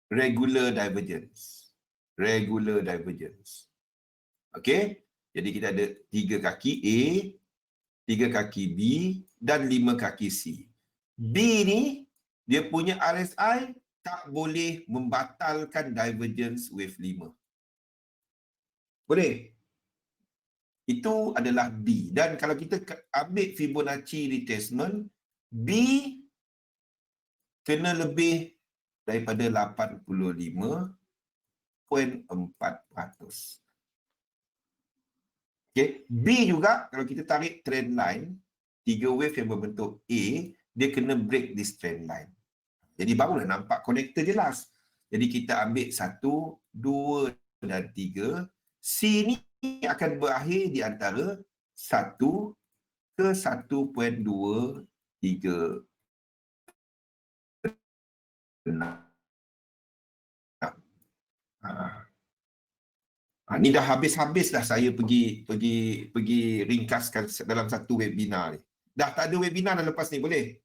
regular divergence. Regular divergence. Okey. Jadi kita ada 3 kaki A, 3 kaki B dan 5 kaki C. B ni dia punya RSI tak boleh membatalkan divergence wave 5. Boleh? Itu adalah B. Dan kalau kita ambil Fibonacci retracement, B kena lebih daripada 85.4%. Okay. B juga, kalau kita tarik trend line, 3 wave yang berbentuk A, dia kena break this trend line. Jadi barulah nampak konektor jelas. Jadi kita ambil 1, 2 dan 3. C ni akan berakhir di antara 1 ke 1.23. Ni dah habis-habis dah saya pergi ringkaskan dalam satu webinar ni. Dah tak ada webinar dah lepas ni, boleh?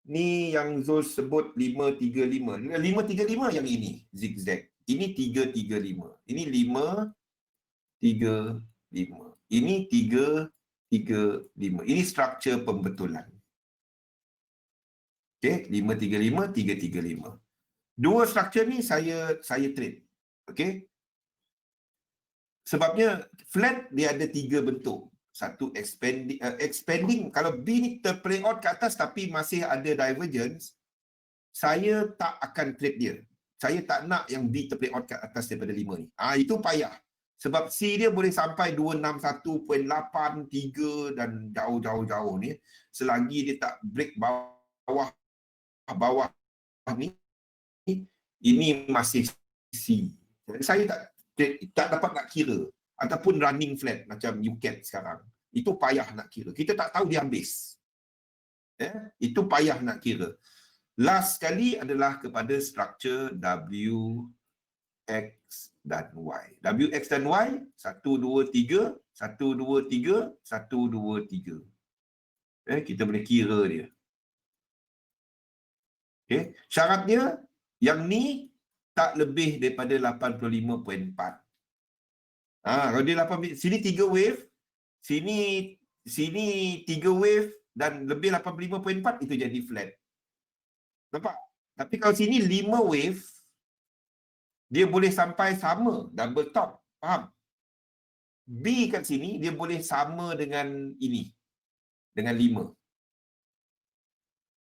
Ni yang Zul sebut 535. 535 yang ini, zigzag. Ini 335. Ini 535. Ini 335. Ini struktur pembetulan. Okey, 535, 335. Dua struktur ni saya trade. Okey. Sebabnya flat dia ada 3 bentuk. Satu expanding, kalau B ni terplay out ke atas tapi masih ada divergence, saya tak akan trade dia. Saya tak nak yang B terplay out ke atas daripada 5 ni. Itu payah. Sebab C dia boleh sampai 261.83 dan jauh-jauh ni. Selagi dia tak break bawah ni, ini masih C. Saya tak dapat nak kira. Ataupun running flat macam UCAT sekarang. Itu payah nak kira. Kita tak tahu dia habis. Itu payah nak kira. Last sekali adalah kepada struktur W, X dan Y. W, X dan Y, 1, 2, 3, 1, 2, 3, 1, 2, 3. Kita boleh kira dia. Okay. Syaratnya, yang ni tak lebih daripada 85.4. Kalau dia 8, sini 3 wave, sini 3 wave dan lebih 85.4, itu jadi flat. Nampak? Tapi kalau sini 5 wave, dia boleh sampai sama, double top. Faham? B kat sini, dia boleh sama dengan ini. Dengan 5.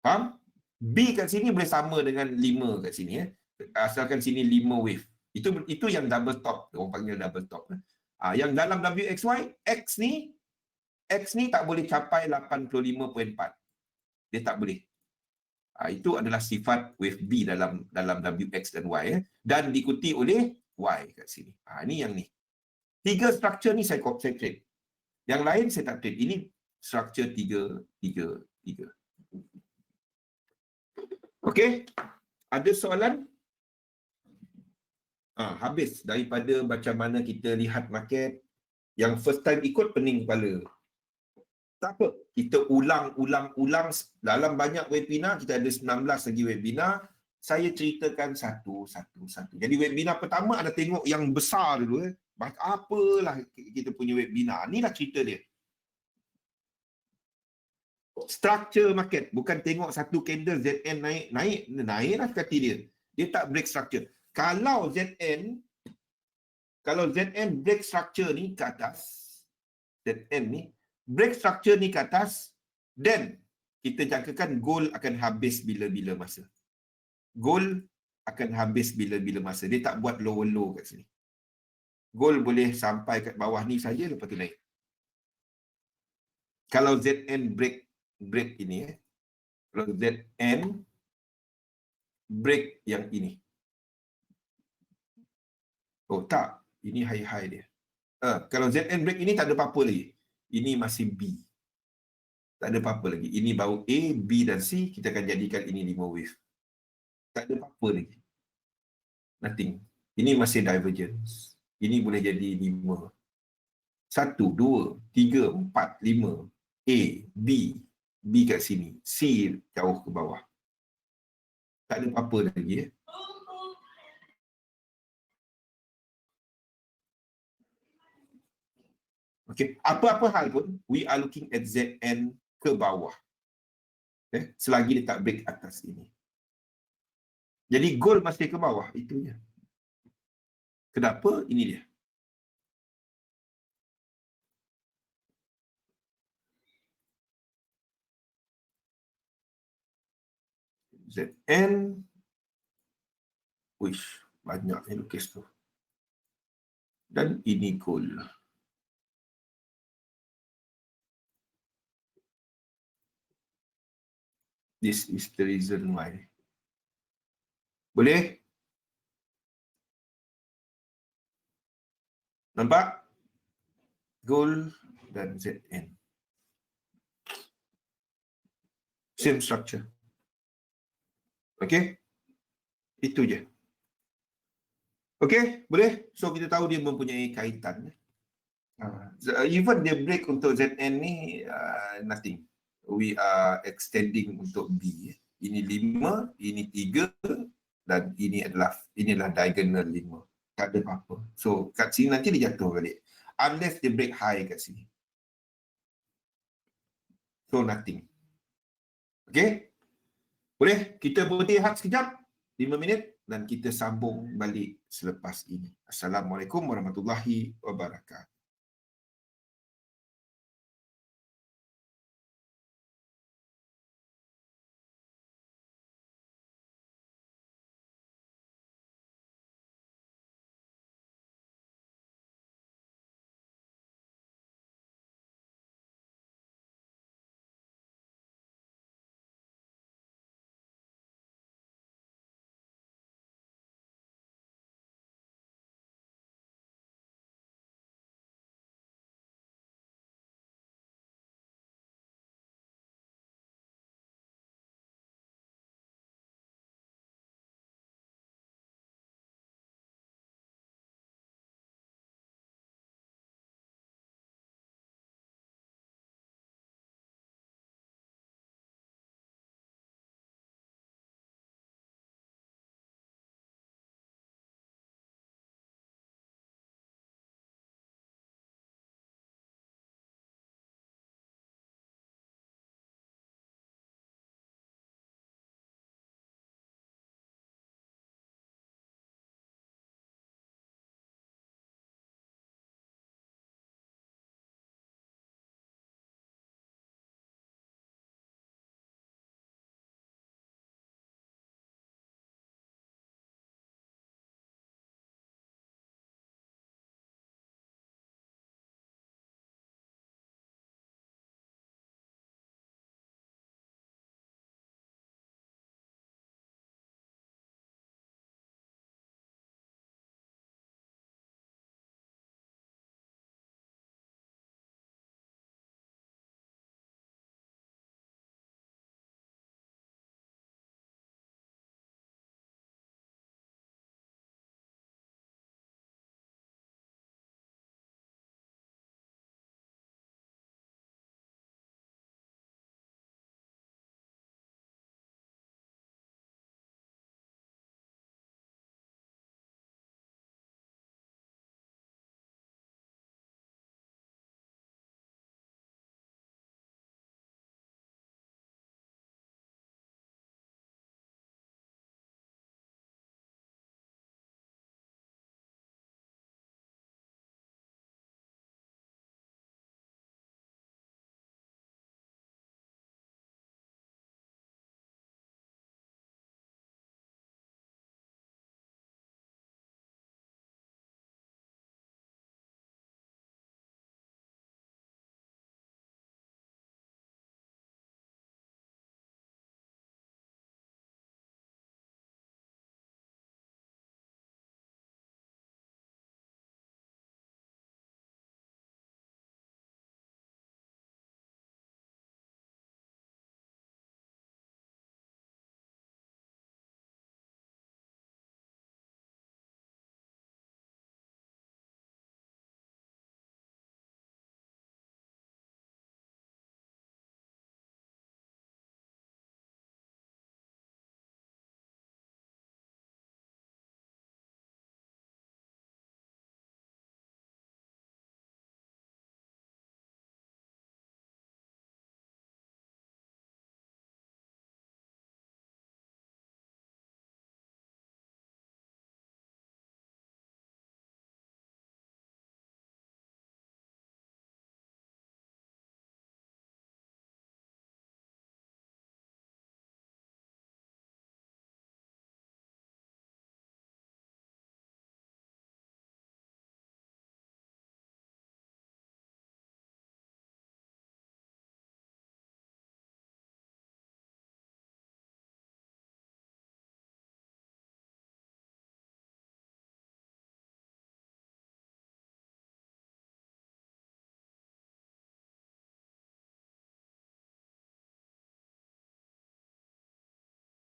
Faham? B kat sini boleh sama dengan 5 kat sini. Asalkan sini 5 wave. Itu yang double top. Orang panggil double top. Yang dalam WXY, X ni tak boleh capai 85.4. Dia tak boleh. Itu adalah sifat wave B dalam WX dan Y. Dan diikuti oleh Y kat sini. Ini yang ni. 3 struktur ni saya trade. Yang lain saya tak trade. Ini struktur 3. Okey. Ada soalan? Habis daripada macam mana kita lihat market. Yang first time ikut pening kepala. Tak apa. Kita ulang. Dalam banyak webinar, kita ada 19 lagi webinar. Saya ceritakan satu. Jadi webinar pertama ada tengok yang besar dulu. Apalah kita punya webinar. Inilah cerita dia. Structure market. Bukan tengok satu candle ZN naiklah kaki dia. Dia tak break structure. Kalau ZN break structure ni ke atas, ZN ni break structure ni ke atas, then kita jangkakan gold akan habis bila-bila masa. Gold akan habis bila-bila masa. Dia tak buat low kat sini. Gold boleh sampai kat bawah ni saja, lepas tu naik. Kalau ZN break ini, kalau ZN break yang ini. Oh tak, ini high dia. Kalau ZN break ini tak ada apa-apa lagi. Ini masih B. Tak ada apa-apa lagi. Ini baru A, B dan C. Kita akan jadikan ini 5 wave. Tak ada apa-apa lagi. Nothing. Ini masih divergence. Ini boleh jadi 5. 1, 2, 3, 4, 5. A, B. B kat sini. C jauh ke bawah. Tak ada apa-apa lagi. Okay. Apa-apa hal pun, we are looking at ZN ke bawah. Selagi dia tak break atas ini. Jadi goal masih ke bawah. Itu je. Kenapa? Ini dia. ZN. Wish. Banyak ni lukis tu. Dan ini goal. This is the reason why. Boleh? Nampak? Goal dan ZN. Same structure. Okay? Itu je. Okay? Boleh? So, kita tahu dia mempunyai kaitan. Even dia break untuk ZN ni, nothing. We are extending untuk B. Ini 5, ini 3 dan inilah diagonal 5. Tak ada apa-apa. So, kat sini nanti dia jatuh balik. Unless dia break high kat sini. So, nothing. Okay? Boleh? Kita berhenti sekejap. 5 minit dan kita sambung balik selepas ini. Assalamualaikum warahmatullahi wabarakatuh.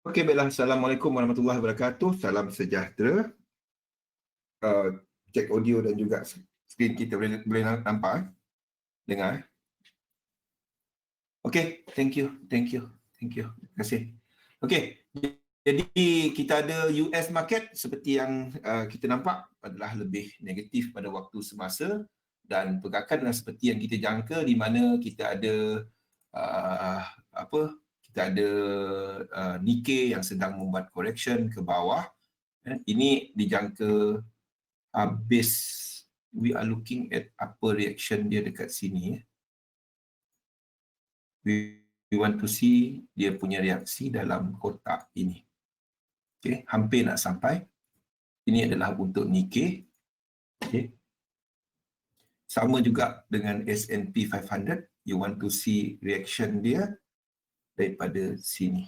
Okey, baiklah. Assalamualaikum warahmatullahi wabarakatuh. Salam sejahtera. Cek audio dan juga skrin kita boleh nampak, dengar. Okey, thank you. Terima kasih. Okey, jadi kita ada US market seperti yang kita nampak adalah lebih negatif pada waktu semasa dan pergerakan adalah seperti yang kita jangka, di mana kita ada uh, apa? Kita ada Nikkei yang sedang membuat correction ke bawah. Ini dijangka habis. We are looking at apa reaction dia dekat sini. We want to see dia punya reaksi dalam kotak ini. Okay, hampir nak sampai. Ini adalah untuk Nikkei. Okay. Sama juga dengan S&P 500. You want to see reaction dia daripada sini.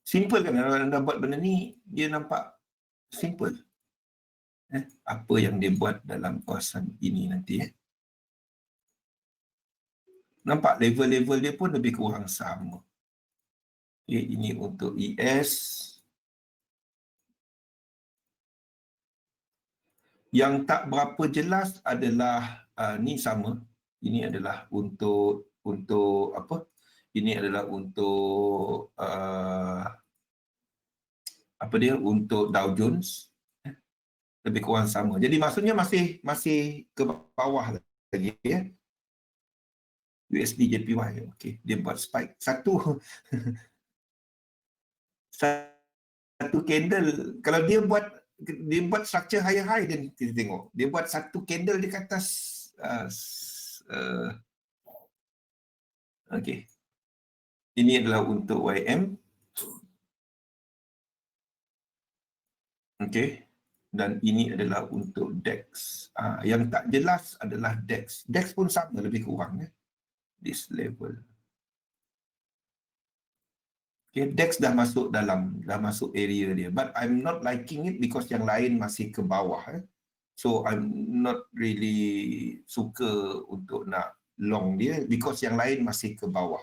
Simple kan kalau anda buat benda ni, dia nampak simple. Apa yang dia buat dalam kawasan ini nanti. Nampak level-level dia pun lebih kurang sama. Okay, ini untuk ES. Yang tak berapa jelas adalah ni sama. Ini adalah untuk apa? Ini adalah untuk apa dia? Untuk Dow Jones. Lebih kurang sama. Jadi maksudnya masih ke bawah lagi ya. USD JPY. Okey, dia buat spike satu candle. Kalau dia buat structure higher high, dan kita tengok dia buat satu candle di atas okey. Ini adalah untuk YM. Okey. Dan ini adalah untuk DEX. Yang tak jelas adalah DEX. DEX pun sama lebih kurang ya. This level. Okay, DEX dah masuk area dia. But I'm not liking it because yang lain masih ke bawah. So I'm not really suka untuk nak long dia because yang lain masih ke bawah.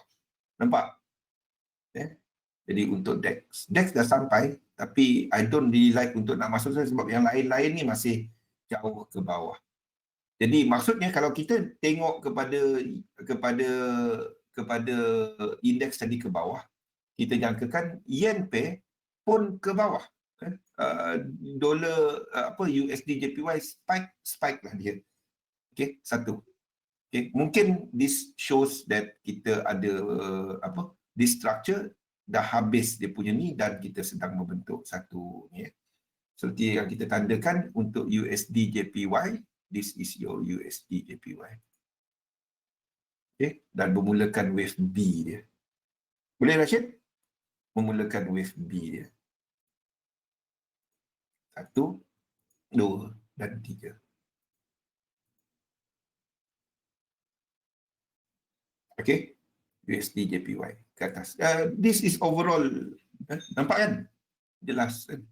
Nampak? Jadi untuk DEX. DEX dah sampai tapi I don't really like untuk nak masuk sebab yang lain-lain ni masih jauh ke bawah. Jadi maksudnya kalau kita tengok kepada indeks tadi ke bawah, kita jangkakan yen pair pun ke bawah. Dolar USD JPY spike lah dia. Okey, satu. Okay. Mungkin this shows that kita ada this structure dah habis dia punya ni dan kita sedang membentuk satu ni. Seperti yang kita tandakan untuk USD JPY, this is your USD JPY. Okay. Dan memulakan wave B dia. Boleh Rashid? Memulakan wave B dia. 1, 2 dan 3. Okay. USD JPY ke atas. This is overall. Nampak kan? Jelas kan?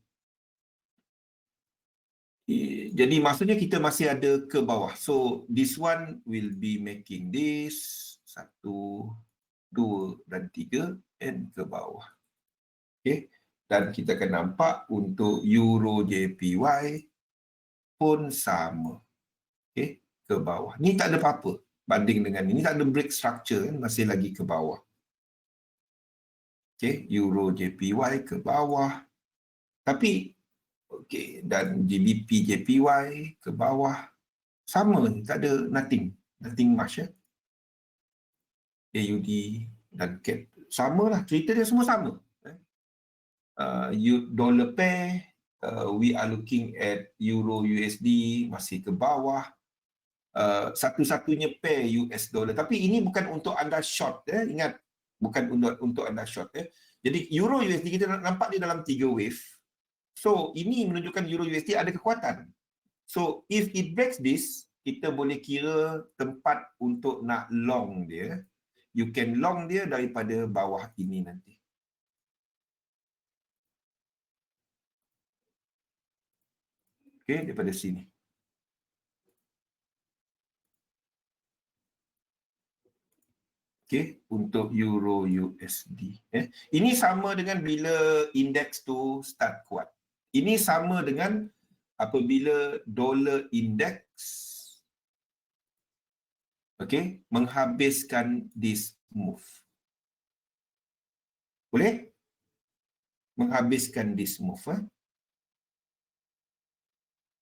Jadi maksudnya kita masih ada ke bawah. So this one will be making this 1, 2 dan 3 and ke bawah. Okay. Dan kita akan nampak untuk Euro JPY pun sama. Okay. Ke bawah. Ni tak ada apa-apa banding dengan ni. Ni tak ada break structure kan. Masih lagi ke bawah. Okay. Euro JPY ke bawah. Tapi okey, dan GBP JPY ke bawah sama, tak ada nothing much ya. AUD dan CAD sama lah, cerita dia semua sama. Dollar pair, we are looking at Euro USD masih ke bawah. Satu-satunya pair US dollar, tapi ini bukan untuk anda short ingat, bukan untuk anda short Jadi Euro USD kita nampak dia dalam 3 wave. So, ini menunjukkan Euro USD ada kekuatan. So, if it breaks this, kita boleh kira tempat untuk nak long dia. You can long dia daripada bawah ini nanti. Okay, daripada sini. Okey, untuk euro USD. Ini sama dengan bila indeks tu start kuat. Ini sama dengan apabila dollar indeks menghabiskan this move. Boleh? Menghabiskan this move.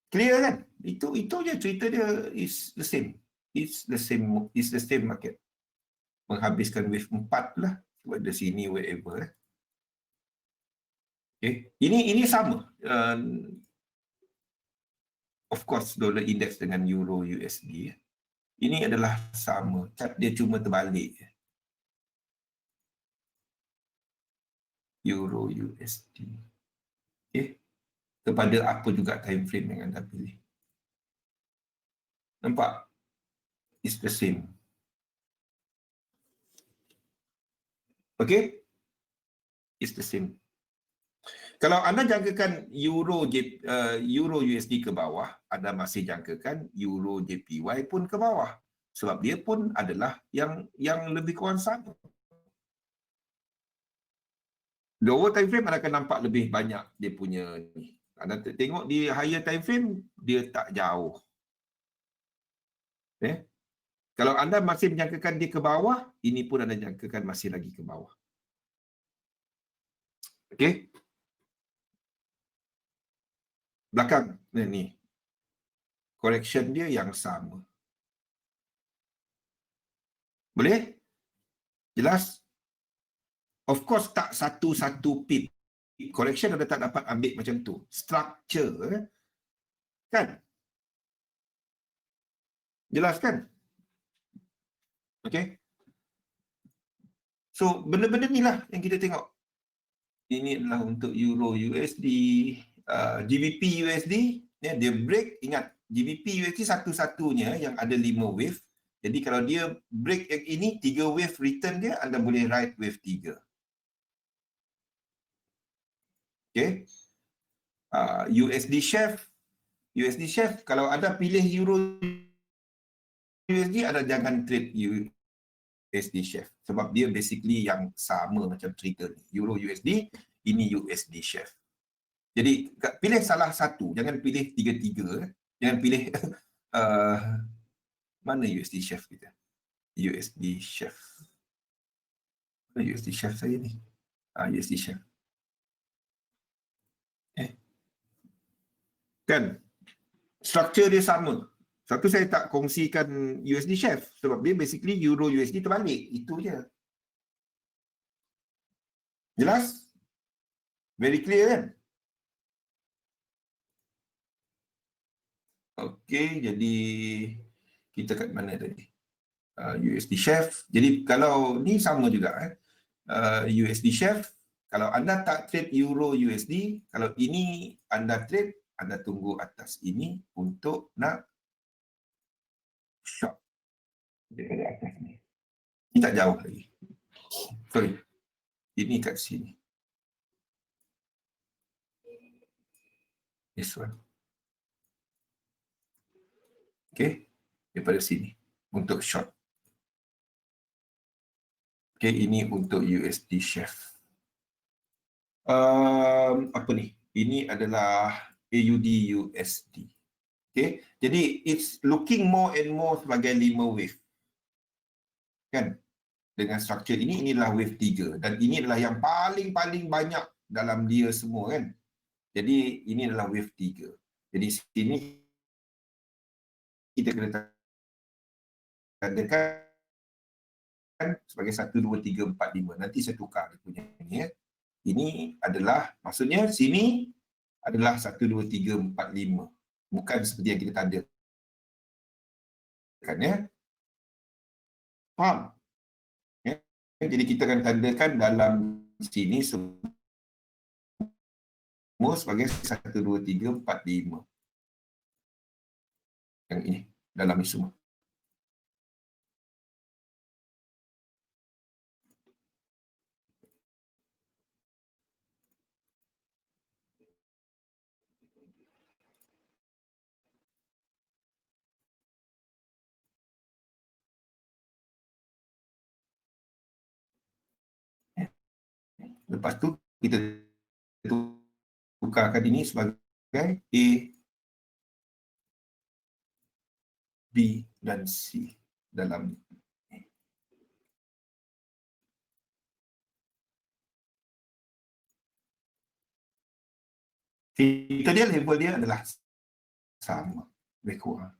Clear kan? Itu je cerita dia, is the same. It's the same market. Menghabiskan wave 4 lah. Pada sini, wherever. Okay. Ini sama. Of course, dollar index dengan euro USD. Ini adalah sama. Chart dia cuma terbalik. Euro USD. Okay. Kepada apa juga time frame yang anda pilih. Nampak? It's the same. Okay? It's the same. Kalau anda jangkakan euro USD ke bawah, anda masih jangkakan euro JPY pun ke bawah. Sebab dia pun adalah yang lebih kurang sama. Lower time frame anda akan nampak lebih banyak dia punya ni. Anda tengok di higher time frame, dia tak jauh. Kalau anda masih menjangkakan dia ke bawah, ini pun anda jangkakan masih lagi ke bawah. Okey? Belakang ni. Correction dia yang sama. Boleh? Jelas? Of course tak satu-satu pip. Correction anda tak dapat ambil macam tu. Structure. Kan? Jelas kan? Okey? So, benda-benda ni lah yang kita tengok. Ini adalah untuk Euro USD, GBP USD, dia break, ingat, GBP USD satu-satunya yang ada 5 wave. Jadi kalau dia break yang ini, 3 wave return dia, anda boleh ride wave 3. Okay. USD Chef, kalau anda pilih Euro USD, anda jangan trade USD Chef. Sebab dia basically yang sama macam cerita ni. Euro USD, ini USD Chef. Jadi pilih salah satu, jangan pilih tiga-tiga. Jangan pilih mana USD Chef kita? USD Chef. USD Chef saya ni. USD Chef. Kan? Structure dia sama. Satu saya tak kongsikan USD Chef sebab dia basically Euro USD terbalik. Itu je. Jelas? Very clear kan? Okey, jadi kita kat mana tadi? USD Chef. Jadi kalau ni sama juga. USD Chef. Kalau anda tak trade Euro USD, kalau ini anda trade, anda tunggu atas ini untuk nak short. Daripada atas ni. Ini tak jauh lagi. Sorry. Ini kat sini. This one. Okay. Daripada sini. Untuk short. Okay. Ini untuk USD Chef. Apa ni? Ini adalah AUD USD. Okay. Jadi, it's looking more and more sebagai 5 wave. Kan? Dengan structure ini, inilah wave 3. Dan ini adalah yang paling-paling banyak dalam dia semua kan. Jadi, ini adalah wave 3. Jadi, sini kita kena tandakan sebagai 1, 2, 3, 4, 5. Nanti saya tukar dia punya ni ya. Ini adalah, maksudnya sini adalah 1, 2, 3, 4, 5. Bukan seperti yang kita tanda. Kan ya? Faham? Ya? Jadi kita akan tandakan dalam sini semua sebagai 1, 2, 3, 4, 5. Yang ini, dalam ini semua. Lepas tu kita tukarkan ini sebagai A, B dan C dalam ni. Kita dia label dia adalah sama, lebih kurang.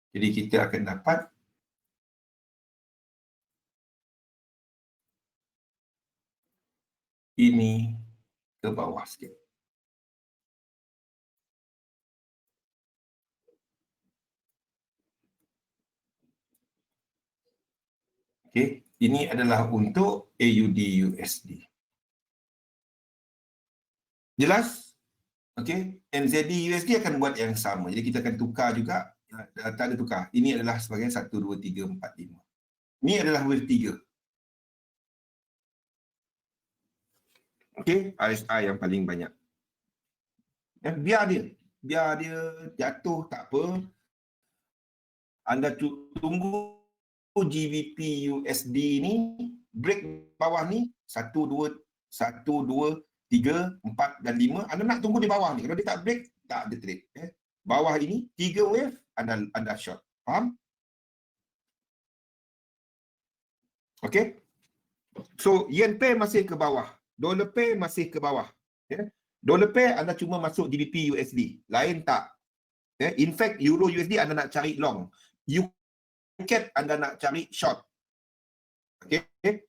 Jadi kita akan dapat ini ke bawah sikit. Okey, ini adalah untuk AUD USD. Jelas? Okey, NZD USD akan buat yang sama. Jadi kita akan tukar juga. Tak ada tukar. Ini adalah sebagai 1, 2, 3, 4, 5. Ini adalah wave 3. Okey, RSI yang paling banyak. Biar dia jatuh tak apa. Anda tunggu GBP USD ni break bawah ni 1, 2, 3, 4 dan 5. Anda nak tunggu di bawah ni. Kalau dia tak break, tak ada trade. Bawah ini 3 wave anda short. Faham? Okey. So yen pair masih ke bawah. Dollar pair masih ke bawah. Dollar pair anda cuma masuk GBP USD. Lain tak. In fact Euro USD anda nak cari long. UCAD anda nak cari short. Okey.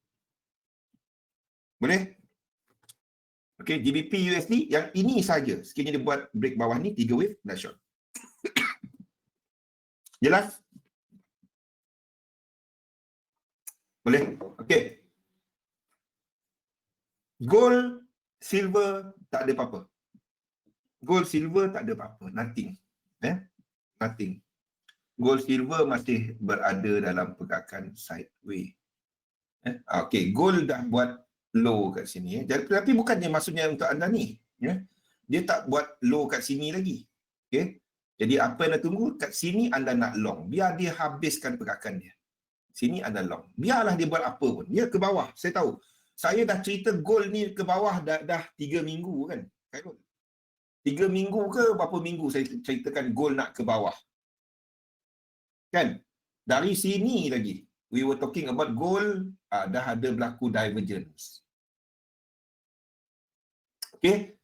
Boleh? Okey, GBP USD yang ini saja. Sekiranya dia buat break bawah ni 3 wave dah short. Jelas? Boleh? Okey. Gold, silver tak ada apa-apa. Gold, silver tak ada apa-apa. Nothing. Nothing. Gold, silver masih berada dalam pergerakan sideways. Okey, gold dah buat low kat sini. Tapi bukannya maksudnya untuk anda ni. Dia tak buat low kat sini lagi. Okey. Jadi apa yang anda tunggu? Kat sini anda nak long. Biar dia habiskan pergerakan dia. Sini anda long. Biarlah dia buat apa pun. Dia ke bawah. Saya tahu. Saya dah cerita gold ni ke bawah dah 3 minggu kan. 3 minggu ke berapa minggu saya ceritakan gold nak ke bawah. Kan? Dari sini lagi. We were talking about gold. Dah ada berlaku divergence. Okay.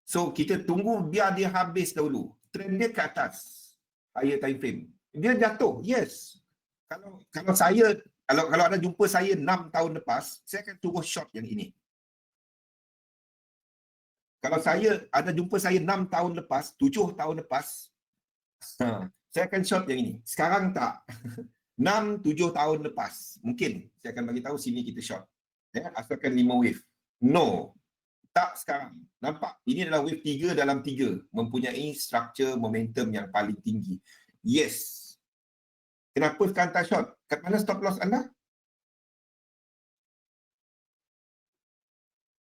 So kita tunggu biar dia habis dahulu. Trend dia ke atas. Higher time frame. Dia jatuh. Yes. Kalau saya kalau anda jumpa saya 6 tahun lepas, saya akan turun short yang ini. Kalau anda jumpa saya 6 tahun lepas, 7 tahun lepas, saya akan short yang ini. Sekarang tak. 6, 7 tahun lepas. Mungkin saya akan bagi tahu sini kita short. Asalkan 5 wave. No. Tak sekarang. Nampak? Ini adalah wave 3 dalam 3. Mempunyai structure momentum yang paling tinggi. Yes. Kenapa sekarang tak short? Kat mana stop loss anda?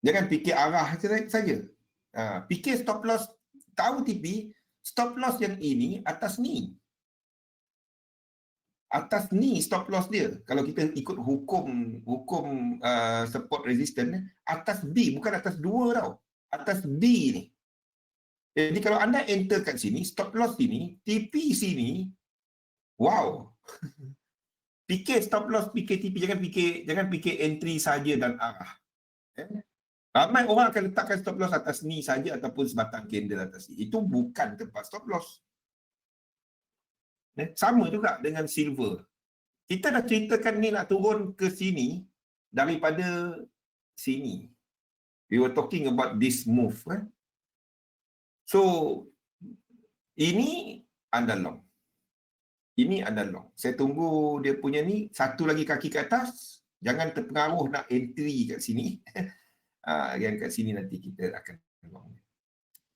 Jangan fikir arah saja. Fikir stop loss. Tahu TV, stop loss yang ini atas ni. Atas ni stop loss dia. Kalau kita ikut hukum support resistance, atas B, bukan atas 2 tau. Atas B ni. Jadi kalau anda enter kat sini, stop loss sini, TP sini, wow. Fikir stop loss, fikir TP, jangan fikir entry saja dan arah. Ramai orang akan letakkan stop loss atas ni saja ataupun sebatang candle atas ni. Itu bukan tempat stop loss. Sama juga dengan silver. Kita dah ceritakan ni nak turun ke sini daripada sini. We were talking about this move. So, ini anda long. Ini anda long. Saya tunggu dia punya ni, satu lagi kaki ke atas. Jangan terpengaruh nak entry kat sini. Yang kat sini nanti kita akan long.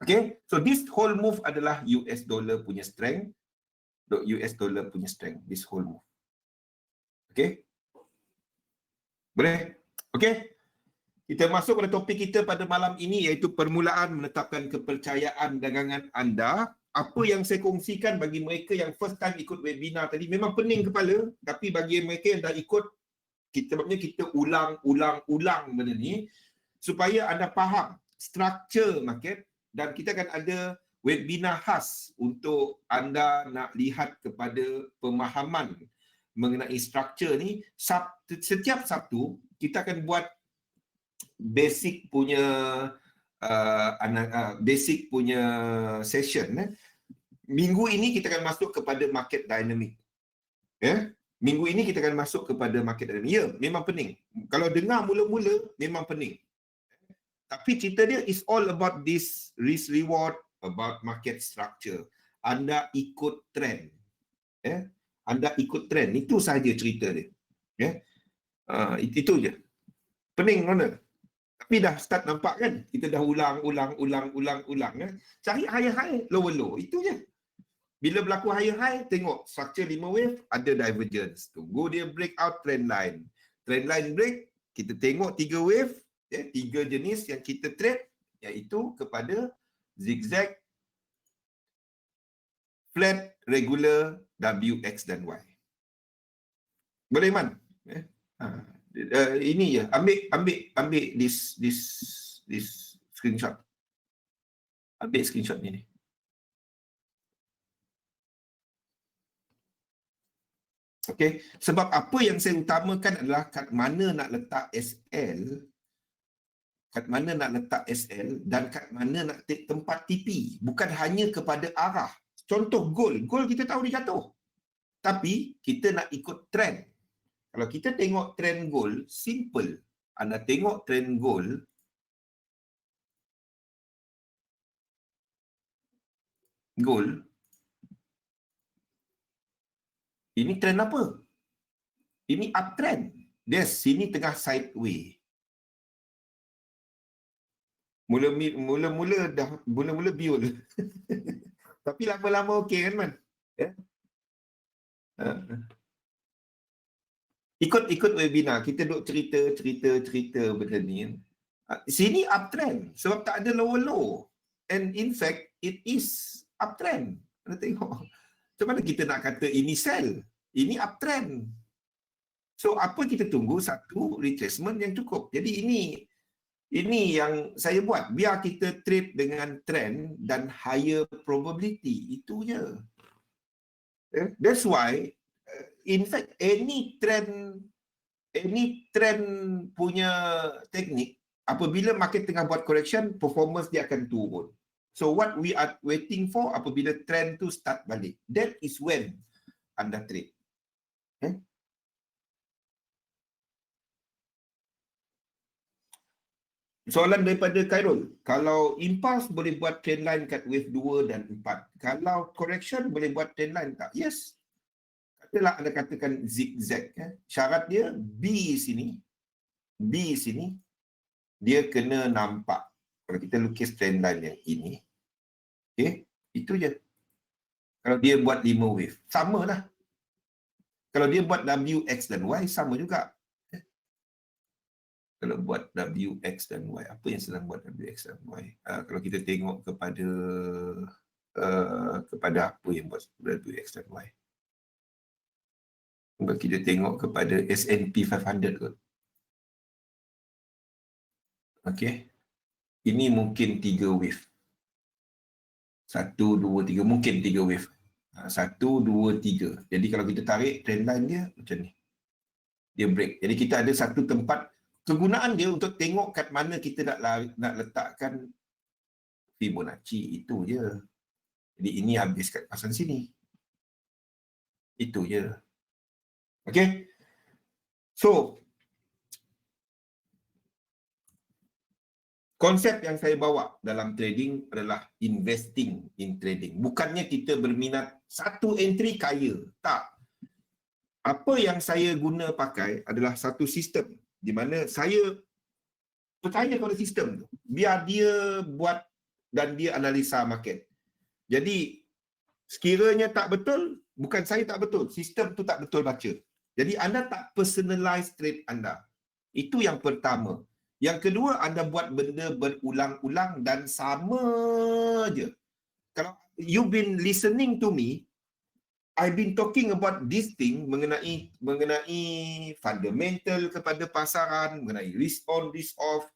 Okay, so this whole move adalah US dollar punya strength. US dollar punya strength, this whole move. Okay? Boleh? Okay? Kita masuk pada topik kita pada malam ini, iaitu permulaan menetapkan kepercayaan dagangan anda. Apa yang saya kongsikan bagi mereka yang first time ikut webinar tadi, memang pening kepala, tapi bagi mereka yang dah ikut, sebabnya kita ulang benda ni, supaya anda faham struktur market, dan kita akan ada webinar khas untuk anda nak lihat kepada pemahaman mengenai struktur ni. Setiap Sabtu kita akan buat basic punya basic punya session. Minggu ini kita akan masuk kepada market dynamic. Minggu ini kita akan masuk kepada market dynamic. Ya, memang pening. Kalau dengar mula-mula memang pening. Tapi cerita dia is all about this risk reward, about market structure. Anda ikut trend. Anda ikut trend. Itu sahaja cerita dia. Itu je. Pening mana? Tapi dah start nampak kan? Kita dah ulang. Cari high, low. Itu je. Bila berlaku high, tengok structure 5 wave, ada divergence. Tunggu dia breakout trend line. Trend line break, kita tengok 3 wave, 3 jenis yang kita trade, iaitu kepada zigzag, flat, regular, W, X dan Y. Boleh, Man? Ini je. Ambil this screenshot. Ambil screenshot ni. Okey, sebab apa yang saya utamakan adalah kat mana nak letak SL, dan kat mana nak take tempat TP, bukan hanya kepada arah. Contoh gold kita tahu dia jatuh. Tapi kita nak ikut trend. Kalau kita tengok trend gold, simple. Anda tengok trend gold, ini trend apa? Ini uptrend. Yes, sini tengah sideway. Mula-mula biol. Tapi lama-lama okey kan, Man? Ikut webinar, kita duk cerita benda ni. Sini uptrend sebab tak ada low. And in fact, it is uptrend. Anda tengok. Macam mana kita nak kata ini sell? Ini uptrend. So, apa kita tunggu? Satu, retracement yang cukup. Jadi, ini yang saya buat. Biar kita trade dengan trend dan higher probability. Itu je. That's why, in fact, any trend punya teknik, apabila market tengah buat correction, performance dia akan turun. So what we are waiting for, apabila trend tu start balik, that is when anda trade. Soalan daripada Khairul, kalau impulse boleh buat trend line kat wave 2 dan 4, kalau correction boleh buat trend line tak? Yes. Katalah anda katakan zigzag, syarat dia B sini, dia kena nampak. Kalau kita lukis trend line yang ini, itu je. Kalau dia buat 5 wave, sama lah. Kalau dia buat W, X dan Y, sama juga. Kalau buat W, X dan Y, apa yang sedang buat W, X dan Y? Kalau kita tengok kepada apa yang buat W, X dan Y. Kalau kita tengok kepada S&P 500 kot. Okey. Ini mungkin 3 wave. 1, 2, 3. Mungkin 3 wave. 1, 2, 3. Jadi kalau kita tarik trend line dia macam ni. Dia break. Jadi kita ada satu tempat. Kegunaan dia untuk tengok kat mana kita nak letakkan Fibonacci. Itu je. Jadi ini habis kat kawasan sini. Itu je. Okey. So, konsep yang saya bawa dalam trading adalah investing in trading. Bukannya kita berminat satu entry kaya. Tak. Apa yang saya guna pakai adalah satu sistem di mana saya percaya pada sistem tu. Biar dia buat dan dia analisa market. Jadi, sekiranya tak betul, bukan saya tak betul. Sistem tu tak betul baca. Jadi, anda tak personalize trade anda. Itu yang pertama. Yang kedua, anda buat benda berulang-ulang dan sama je. Kalau you've been listening to me, I've been talking about this thing mengenai fundamental kepada pasaran, mengenai risk on, risk off.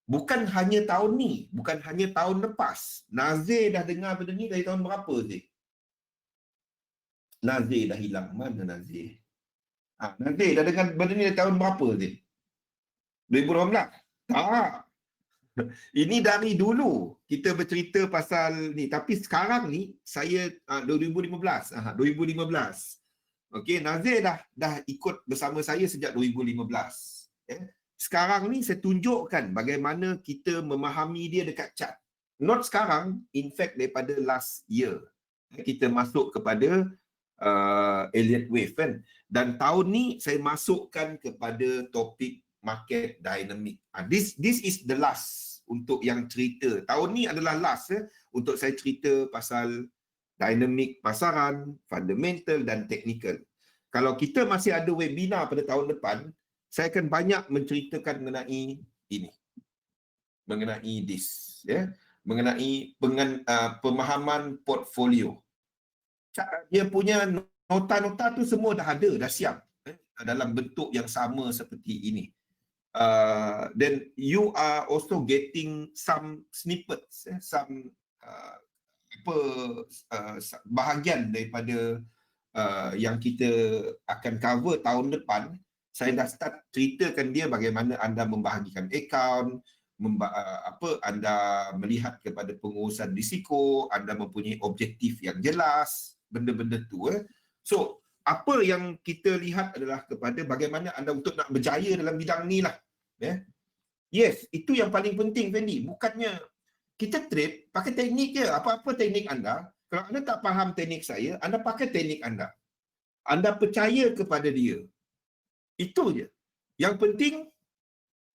Bukan hanya tahun ni, bukan hanya tahun lepas. Nazir dah dengar benda ni dari tahun berapa sih? Nazir dah hilang. Mana Nazir? Nazir dah dengar benda ni dari tahun berapa sih? 2018? Tak. Ini dari dulu kita bercerita pasal ni. Tapi sekarang ni, saya 2015. 2015. Okey, Nazir dah ikut bersama saya sejak 2015. Sekarang ni saya tunjukkan bagaimana kita memahami dia dekat chat. Not sekarang, in fact daripada last year. Kita masuk kepada Elliott Wave kan. Dan tahun ni saya masukkan kepada topik market dynamic. This is the last untuk yang cerita. Tahun ni adalah last untuk saya cerita pasal dynamic pasaran, fundamental dan technical. Kalau kita masih ada webinar pada tahun depan, saya akan banyak menceritakan mengenai ini. Mengenai this. Mengenai pemahaman portfolio. Dia punya nota-nota tu semua dah ada, dah siap. Dalam bentuk yang sama seperti ini. Then you are also getting some snippets, some bahagian daripada yang kita akan cover tahun depan. Saya dah start ceritakan dia bagaimana anda membahagikan akaun, anda melihat kepada pengurusan risiko, anda mempunyai objektif yang jelas, benda-benda tu. So, apa yang kita lihat adalah kepada bagaimana anda untuk nak berjaya dalam bidang ni lah. Yes, itu yang paling penting, Fendi. Bukannya kita trade, pakai teknik je. Apa-apa teknik anda, kalau anda tak faham teknik saya, anda pakai teknik anda. Anda percaya kepada dia. Itu je. Yang penting,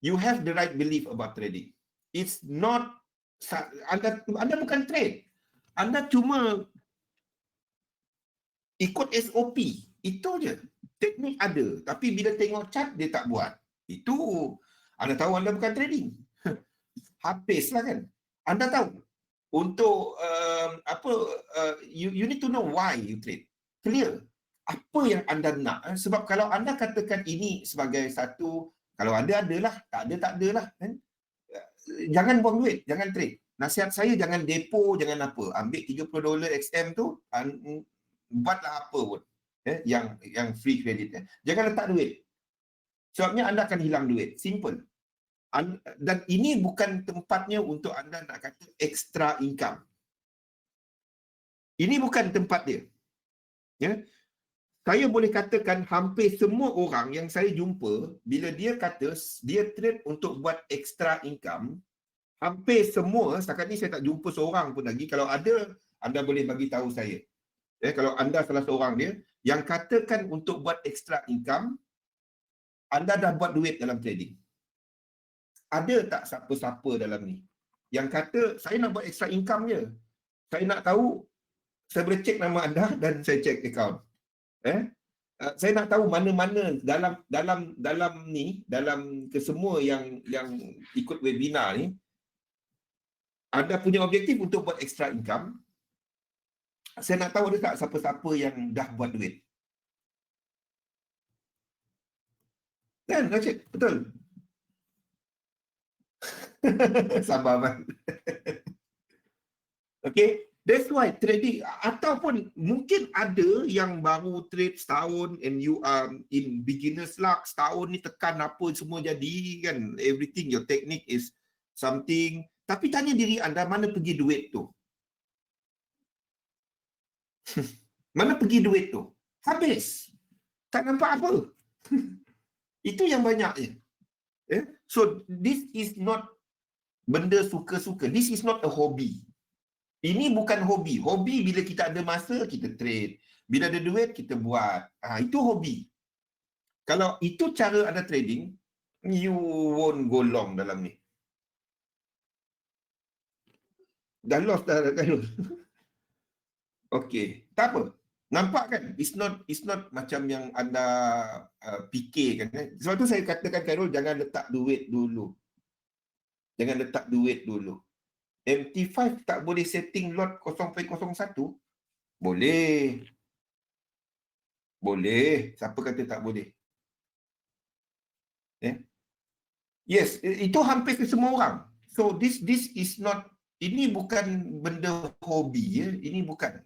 you have the right belief about trading. It's not, anda bukan trade. Anda cuma ikut SOP. Itu je. Teknik ada. Tapi bila tengok chart, dia tak buat. Itu, anda tahu anda bukan trading. Habislah kan. Anda tahu. Untuk, you need to know why you trade. Clear. Apa yang anda nak. Sebab kalau anda katakan ini sebagai satu, kalau ada, adalah. Tak ada, tak adalah. Kan? Jangan buang duit. Jangan trade. Nasihat saya, jangan depo, jangan apa. Ambil $30 XM tu, buatlah apa pun. Yang free credit. Jangan letak duit. Sebabnya anda akan hilang duit. Simple. Dan ini bukan tempatnya untuk anda nak kata extra income. Ini bukan tempat dia. Saya boleh katakan hampir semua orang yang saya jumpa, bila dia kata dia trade untuk buat extra income, hampir semua, setakat ni saya tak jumpa seorang pun lagi. Kalau ada, anda boleh bagi tahu saya. Kalau anda salah seorang dia, yang katakan untuk buat extra income, anda dah buat duit dalam trading. Ada tak siapa-siapa dalam ni yang kata, saya nak buat extra income je. Saya nak tahu, saya boleh cek nama anda dan saya cek account. Saya nak tahu mana-mana dalam ni, dalam kesemua yang ikut webinar ni, anda punya objektif untuk buat extra income. Saya nak tahu ada tak siapa-siapa yang dah buat duit. Kan, Rashid? Betul. Sabar, Man. Okay. That's why trading, ataupun mungkin ada yang baru trade setahun and you are in beginner's luck, setahun ni tekan apa semua jadi kan, everything, your technique is something. Tapi tanya diri anda, mana pergi duit tu? Mana pergi duit tu? Habis. Tak nampak apa. Itu yang banyaknya. So, this is not benda suka-suka. This is not a hobby. Ini bukan hobi. Hobi bila kita ada masa, kita trade. Bila ada duit, kita buat. Itu hobi. Kalau itu cara anda trading, you won't go long dalam ni. Dah lost dah kan? Okey. Tak apa. Nampak kan? It's not macam yang anda fikirkan. Sebab tu saya katakan, Khairul, jangan letak duit dulu. Jangan letak duit dulu. MT5 tak boleh setting lot 0.01? Boleh. Boleh. Siapa kata tak boleh? Yes, itu hampir ke semua orang. So this is not, ini bukan benda hobi ya, ini bukan.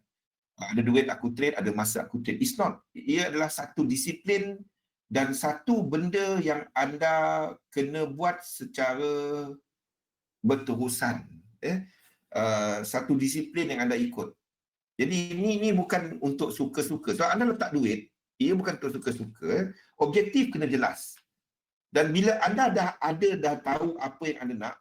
Ada duit aku trade, ada masa aku trade. It's not. Ia adalah satu disiplin dan satu benda yang anda kena buat secara berterusan. Satu disiplin yang anda ikut. Jadi ini bukan untuk suka-suka. So anda letak duit, ia bukan untuk suka-suka. Objektif kena jelas. Dan bila anda dah tahu apa yang anda nak,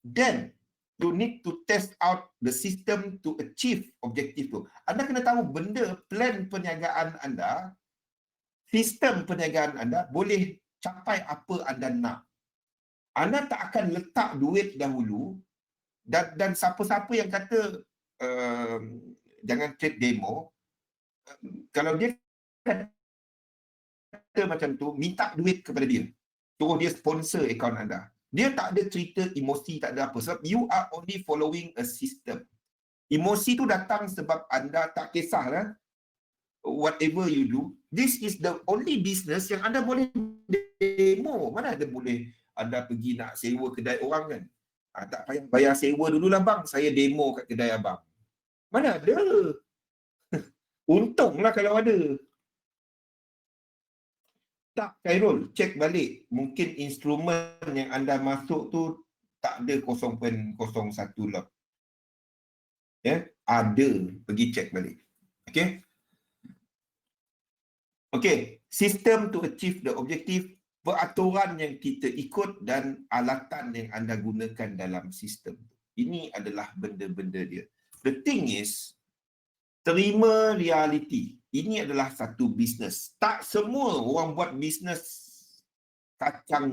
then you need to test out the system to achieve objektif tu. Anda kena tahu benda, plan perniagaan anda, sistem perniagaan anda boleh capai apa anda nak. Anda tak akan letak duit dahulu dan siapa-siapa yang kata jangan trade demo, kalau dia kata macam tu, minta duit kepada dia. Suruh dia sponsor akaun anda. Dia tak ada cerita emosi, tak ada apa. Sebab you are only following a system. Emosi tu datang sebab anda tak kisahlah whatever you do. This is the only business yang anda boleh demo. Mana ada boleh anda pergi nak sewa kedai orang kan? Tak payah bayar sewa dululah bang, saya demo kat kedai abang. Mana ada? Untunglah kalau ada. Tak, Khairul, cek balik. Mungkin instrumen yang anda masuk tu tak ada 0.01 lot. Ya, ada, pergi cek balik. Okey. Okey, sistem to achieve the objective, peraturan yang kita ikut dan alatan yang anda gunakan dalam sistem. Ini adalah benda-benda dia. The thing is, terima realiti. Ini adalah satu bisnes. Tak semua orang buat bisnes kacang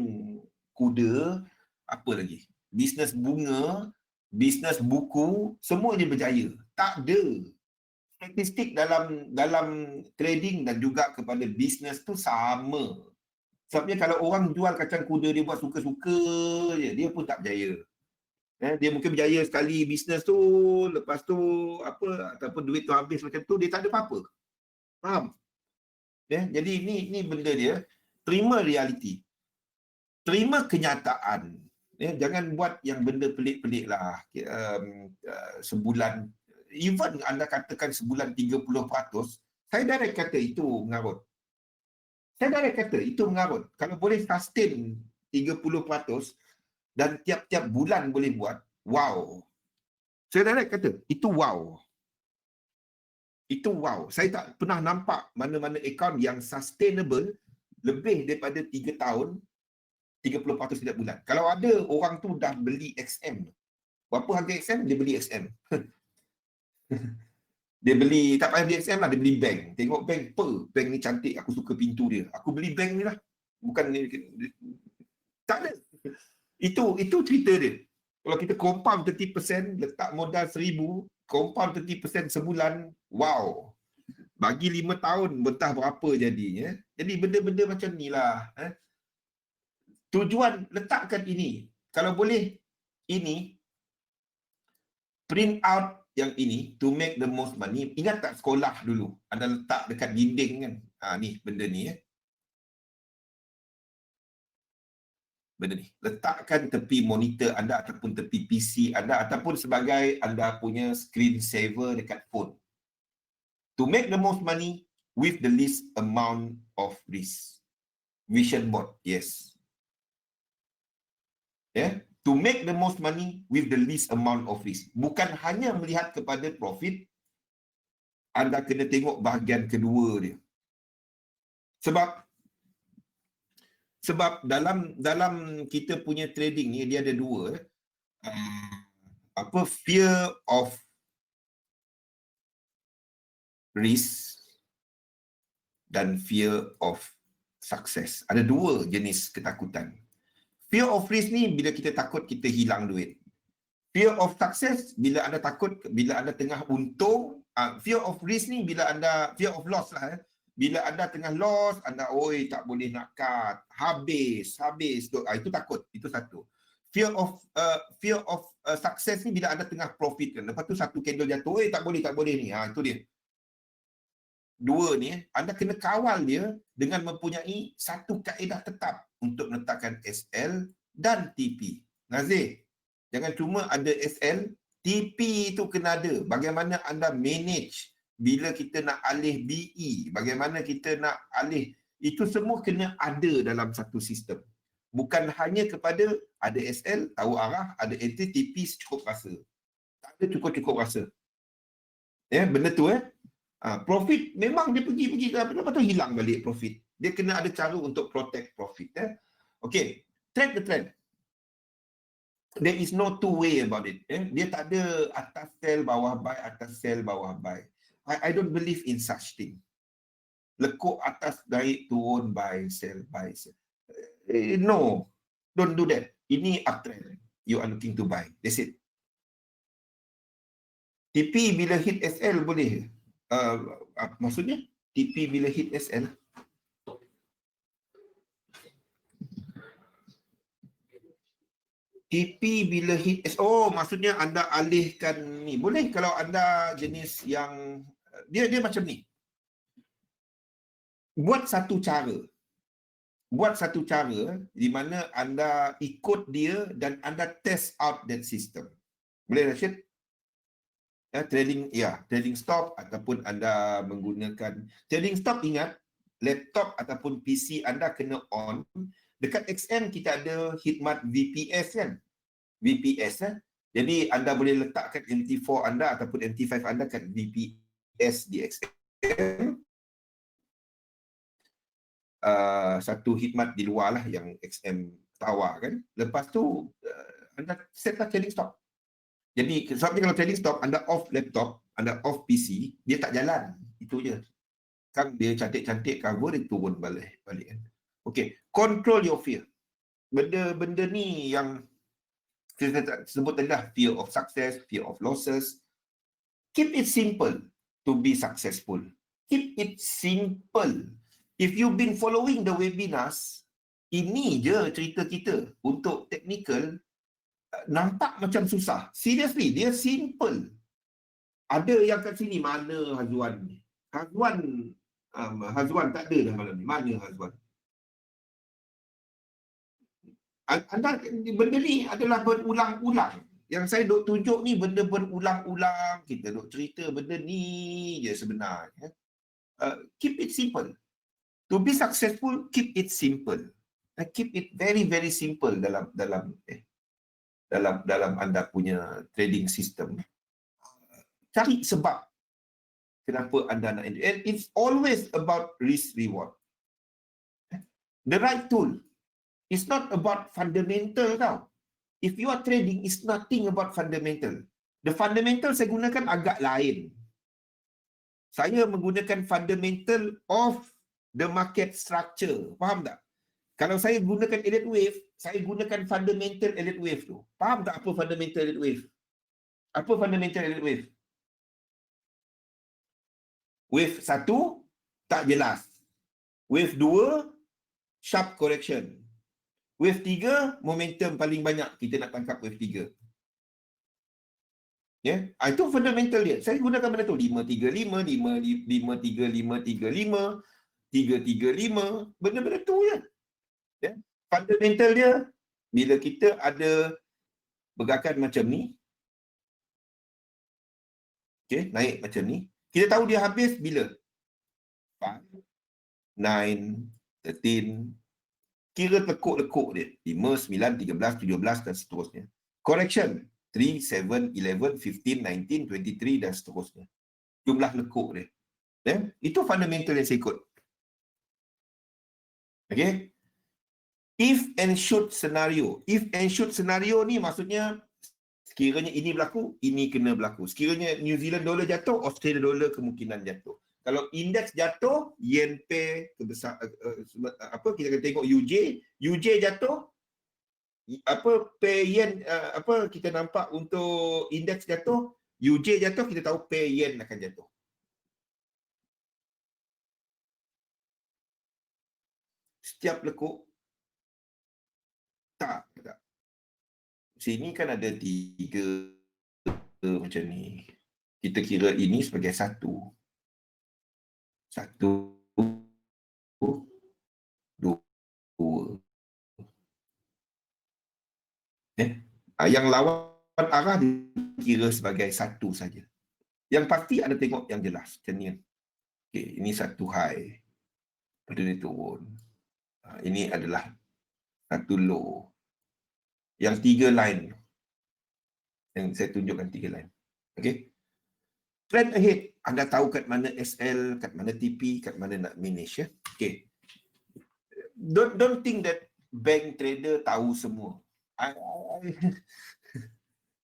kuda, apa lagi? Bisnes bunga, bisnes buku, semua dia berjaya. Tak ada. Statistik dalam trading dan juga kepada bisnes tu sama. Sebabnya kalau orang jual kacang kuda dia buat suka-suka je, dia pun tak berjaya. Dia mungkin berjaya sekali bisnes tu, lepas tu apa ataupun duit tu habis macam tu, dia tak ada apa-apa. Faham? Jadi ini benda dia. Terima realiti. Terima kenyataan. Jangan buat yang benda pelik-pelik lah. Sebulan, even anda katakan sebulan 30%, saya direct kata itu mengarut. Saya direct kata itu mengarut. Kalau boleh sustain 30% dan tiap-tiap bulan boleh buat, wow. Saya direct kata, itu wow. Itu wow. Saya tak pernah nampak mana-mana akaun yang sustainable lebih daripada 3 tahun, 30% setiap bulan. Kalau ada orang tu dah beli XM. Berapa harga XM? Dia beli XM. Dia beli, tak payah beli XM lah, dia beli bank. Tengok bank, bank ni cantik, aku suka pintu dia. Aku beli bank ni lah. Bukan, tak ada. Itu cerita dia. Kalau kita compound 30%, letak modal 1,000, compound 30% sebulan, wow. Bagi 5 tahun, betah berapa jadinya. Jadi benda-benda macam ni lah. Tujuan letakkan ini. Kalau boleh, ini, print out yang ini, to make the most money. Ingat tak sekolah dulu? Anda letak dekat dinding kan? Ni, benda ni. Benda ni. Letakkan tepi monitor anda ataupun tepi PC anda ataupun sebagai anda punya screen saver dekat phone. To make the most money with the least amount of risk. Vision board, yes. To make the most money with the least amount of risk. Bukan hanya melihat kepada profit, anda kena tengok bahagian kedua dia. Sebab dalam kita punya trading ni dia ada dua, fear of risk dan fear of success. Ada dua jenis ketakutan. Fear of risk ni bila kita takut kita hilang duit. Fear of success bila anda takut bila anda tengah untung. Fear of risk ni bila anda, fear of loss lah. Bila anda tengah loss, anda tak boleh nak cut, habis. Itu takut, itu satu. Fear of success ni bila anda tengah profit kan. Lepas tu satu candle jatuh, tak boleh ni. Itu dia. Dua ni, anda kena kawal dia dengan mempunyai satu kaedah tetap untuk meletakkan SL, dan TP. Nazir, jangan cuma ada SL, TP itu kena ada. Bagaimana anda manage bila kita nak alih BE, bagaimana kita nak alih, itu semua kena ada dalam satu sistem. Bukan hanya kepada ada SL, tahu arah, ada NT, TP cukup rasa. Tak ada cukup-cukup rasa. Ya, benda tu profit memang dia pergi lepas tu hilang balik profit. Dia kena ada cara untuk protect profit. Okay, track the trend. There is no two way about it. Dia tak ada atas sell, bawah buy, atas sell, bawah buy. I don't believe in such thing. Lekuk atas, naik, turun, buy, sell, buy, sell. No, don't do that. Ini uptrend. You are looking to buy. That's it. TP bila hit SL boleh. Maksudnya? TP bila hit SL? TP bila hit SL. Oh, maksudnya anda alihkan ni. Boleh kalau anda jenis yang dia macam ni. Buat satu cara di mana anda ikut dia dan anda test out that system. Boleh Rashid? Trading stop ataupun anda menggunakan trading stop, ingat laptop ataupun PC anda kena on. Dekat XM kita ada khidmat VPS kan? VPS Jadi anda boleh letakkan MT4 anda ataupun MT5 anda kat VPS di XM. Satu khidmat di luar lah yang XM tawar kan. Lepas tu anda set lah trading stop. Jadi sebabnya kalau trading stop anda off laptop, anda off PC, dia tak jalan. Itu je. Kan dia cantik-cantik cover, dia turun balik kan. Okay, control your fear. Benda-benda ni yang kita sebut tadi lah, fear of success, fear of losses. Keep it simple to be successful. Keep it simple. If you've been following the webinars, ini je cerita kita. Untuk technical, nampak macam susah. Seriously, dia simple. Ada yang kat sini, mana Hazwan ni? Hazwan tak ada dah malam ni. Mana Hazwan? Benda ni adalah berulang-ulang. Yang saya duk tunjuk ni benda berulang-ulang. Kita duk cerita benda ni je sebenarnya. Keep it simple. To be successful, keep it simple. Keep it very, very simple dalam anda punya trading system. Cari sebab kenapa anda nak. And it's always about risk reward. The right tool. It's not about fundamental tau. If you are trading, it's nothing about fundamental. The fundamental saya gunakan agak lain. Saya menggunakan fundamental of the market structure. Faham tak? Kalau saya gunakan elite wave, saya gunakan fundamental elite wave tu. Faham tak apa fundamental elite wave? Apa fundamental elite wave? Wave 1 tak jelas. Wave 2 sharp correction. Wave 3 momentum paling banyak, kita nak tangkap wave 3. Ya, itu fundamental dia. Saya gunakan benda tu 535, 535, 535, 335, benda-benda tu je. Ya. Fundamental dia bila kita ada pergerakan macam ni, okey, naik macam ni, kita tahu dia habis bila? 5, 9, 13, kira lekuk-lekuk dia. 5, 9, 13, 17 dan seterusnya. Correction. 3, 7, 11, 15, 19, 23 dan seterusnya. Jumlah lekuk dia. Itu fundamental yang saya ikut. Okay. If and should scenario. If and should scenario ni maksudnya sekiranya ini berlaku, ini kena berlaku. Sekiranya New Zealand dollar jatuh, Australia dollar kemungkinan jatuh. Kalau indeks jatuh, yen pair kebesar kita akan tengok UJ jatuh, pair yen kita nampak untuk indeks jatuh, UJ jatuh, kita tahu pair yen akan jatuh. Setiap lekuk tak. Sini kan ada 3 macam ni. Kita kira ini sebagai 1, 2, Yang lawan arah dikira sebagai satu saja. Yang pasti anda tengok yang jelas. Macam ni. Okay, ini satu high. Lepas ni turun. Ini adalah satu low. Yang 3 line. Yang saya tunjukkan 3 line. Okay. Trend ahead. Anda tahu kat mana SL, kat mana TP, kat mana nak manage. Okay. Don't think that bank trader tahu semua.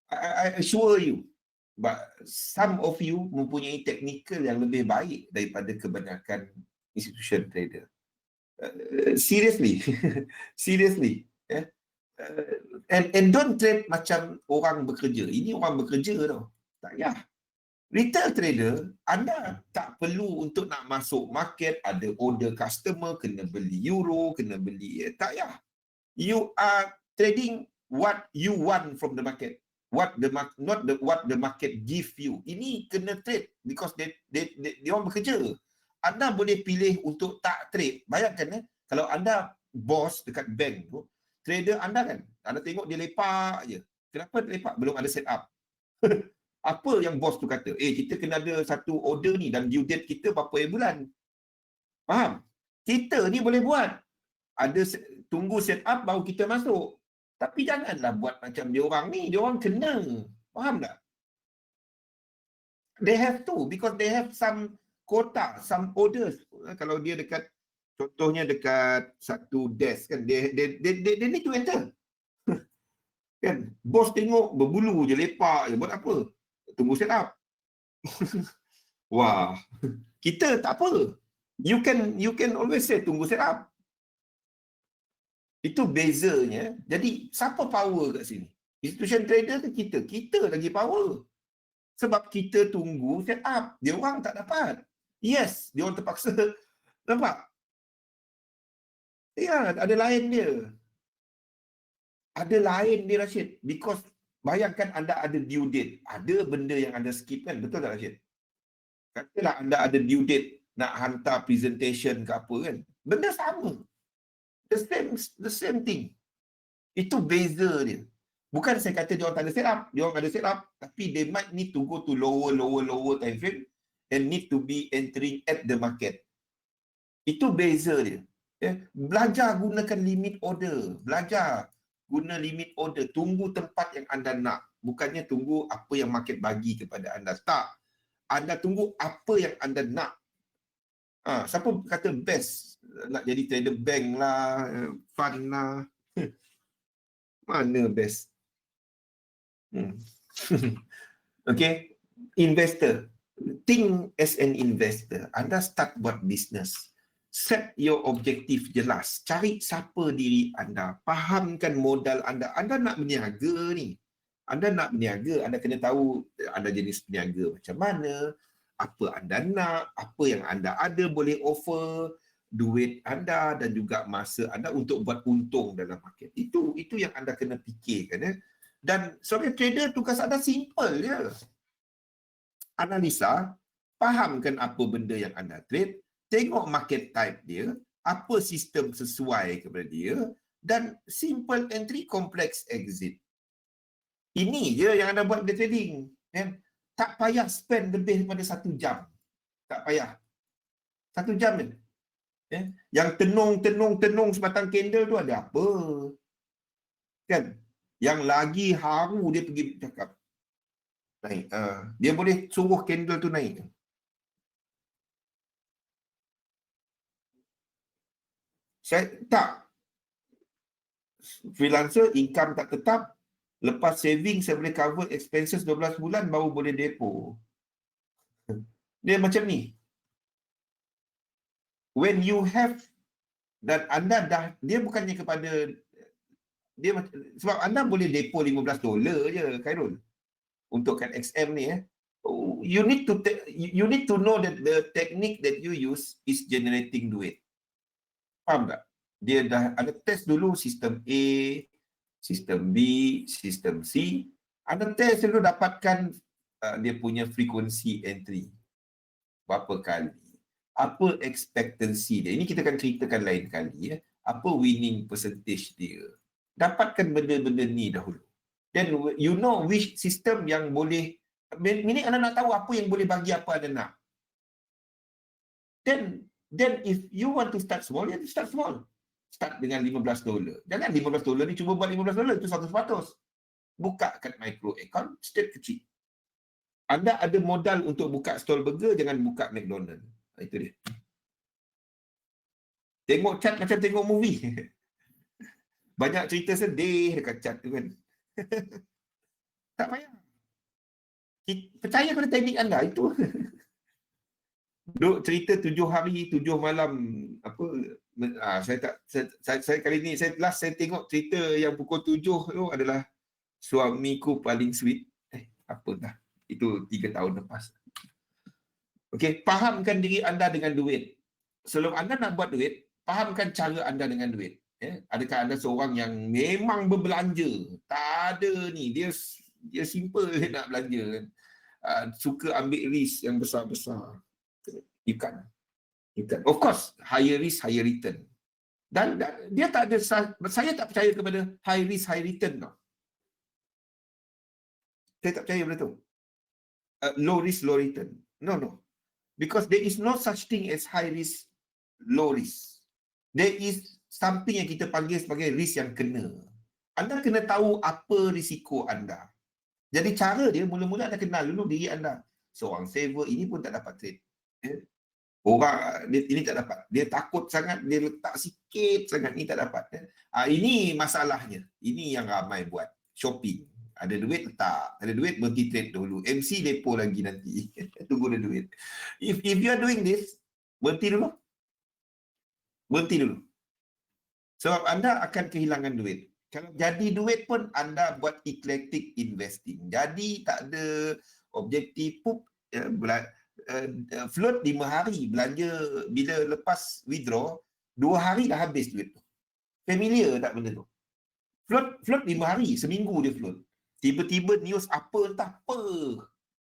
I assure you, but some of you mempunyai technical yang lebih baik daripada kebanyakan institution trader. Seriously, seriously. And don't trade macam orang bekerja. Ini orang bekerja tau. Tak payah. Retail trader, anda tak perlu untuk nak masuk market, ada order customer, kena beli euro, kena beli, tak payah. You are trading what you want from the market. What the market give you. Ini kena trade because they orang bekerja. Anda boleh pilih untuk tak trade. Bayangkan kalau anda bos dekat bank tu, trader anda kan, anda tengok dia lepak je. Kenapa dia lepak? Belum ada set up. Apa yang bos tu kata? Kita kena ada satu order ni dan due date kita berapa bulan. Faham? Kita ni boleh buat. Ada tunggu set up baru kita masuk. Tapi janganlah buat macam dia orang ni. Dia orang kena. Faham tak? They have to because they have some quota, some orders. Kalau dia dekat, contohnya dekat satu desk kan, they need to enter. Kan? Bos tengok berbulu je, lepak je, buat apa? Tunggu set up. Wah. Kita tak apa. You can always say tunggu set up. Itu bezanya. Jadi, siapa power kat sini? Institution trader ke kita? Kita lagi power. Sebab kita tunggu set up. Dia orang tak dapat. Yes, dia orang terpaksa. Nampak? Ya, ada lain dia. Ada lain dia, Rashid. Because, bayangkan anda ada due date. Ada benda yang anda skip kan? Betul tak, Rashid? Katalah anda ada due date nak hantar presentation ke apa kan? Benda sama. The same thing. Itu beza dia. Bukan saya kata dia orang tak ada set up. Dia orang ada set up. Tapi they might need to go to lower time frame and need to be entering at the market. Itu beza dia. Belajar gunakan limit order. Belajar guna limit order. Tunggu tempat yang anda nak. Bukannya tunggu apa yang market bagi kepada anda. Tak. Anda tunggu apa yang anda nak. Siapa kata best? Nak jadi trader bank lah, fund lah. Mana best? Okay. Investor. Think as an investor. Anda start buat business. Set your objective jelas. Cari siapa diri anda. Fahamkan modal anda. Anda nak berniaga ni. Anda nak berniaga. Anda kena tahu anda jenis berniaga macam mana. Apa anda nak. Apa yang anda ada boleh offer. Duit anda dan juga masa anda untuk buat untung dalam market. Itu yang anda kena fikirkan. Dan sebagai trader, tugas anda simple je. Analisa. Fahamkan apa benda yang anda trade. Tengok market type dia, apa sistem sesuai kepada dia, dan simple entry, complex exit. Ini je yang anda buat di trading. Tak payah spend lebih daripada 1 jam. Tak payah. 1 jam je. Yang tenung sebatang candle tu ada apa? Kan? Yang lagi haru dia pergi cakap. Naik. Dia boleh suruh candle tu naik. Saya tak. Freelancer, income tak tetap. Lepas saving, saya boleh cover expenses 12 bulan, baru boleh depo. Dia macam ni. When you have, dan anda dah, dia bukannya kepada, dia sebab anda boleh depo $15 je, Khairul. Untuk kat XM ni. You need to know that the technique that you use is generating duit. Faham tak? Dia dah ada test dulu sistem A, sistem B, sistem C. Ada test dulu dapatkan dia punya frekuensi entry. Berapa kali. Apa expectancy dia. Ini kita akan ceritakan lain kali. Apa winning percentage dia. Dapatkan benda-benda ni dahulu. then you know which system yang boleh, ini anda nak tahu apa yang boleh bagi apa anda nak. Then if you want to start small, you have to start small. Start dengan $15. Jangan $15 ni cuba buat $15, itu 100%. Buka kat micro account, start kecil. Anda ada modal untuk buka stall burger, jangan buka McDonald. Itu dia. Tengok chat macam tengok movie. Banyak cerita sedih dekat chat tu kan. Tak payah. Percaya pada teknik anda, itu. Duk cerita 7 hari 7 malam apa, saya kali ni saya tengok cerita yang pukul 7 tu adalah Suamiku Paling Sweet. Apa dah? Itu 3 tahun lepas. Okey, fahamkan diri anda dengan duit. Sebelum anda nak buat duit, fahamkan cara anda dengan duit. Adakah anda seorang yang memang berbelanja? Tak ada ni, dia simple nak belanja kan. Suka ambil risk yang besar-besar. You can. Of course, higher risk, higher return. Dan dia tak ada, saya tak percaya kepada high risk, high return. No. Saya tak percaya pada tu. Low risk, low return. No. Because there is no such thing as high risk, low risk. There is something yang kita panggil sebagai risk yang kena. Anda kena tahu apa risiko anda. Jadi cara dia, mula-mula anda kenal dulu diri anda. Seorang saver, ini pun tak dapat trade. Orang ini tak dapat. Dia takut sangat, dia letak sikit sangat, ini tak dapat. Ini masalahnya. Ini yang ramai buat. Shopping. Ada duit letak. Ada duit berhenti trade dulu. MC depo lagi nanti. Tunggu ada duit. If you are doing this, berhenti dulu. Sebab anda akan kehilangan duit. Kalau jadi duit pun anda buat eclectic investing. Jadi tak ada objektif pun. Float 5 hari, belanja bila lepas withdraw 2 hari dah habis duit tu. Familiar tak benda tu? Float 5 hari, seminggu dia float. Tiba-tiba news apa entah apa,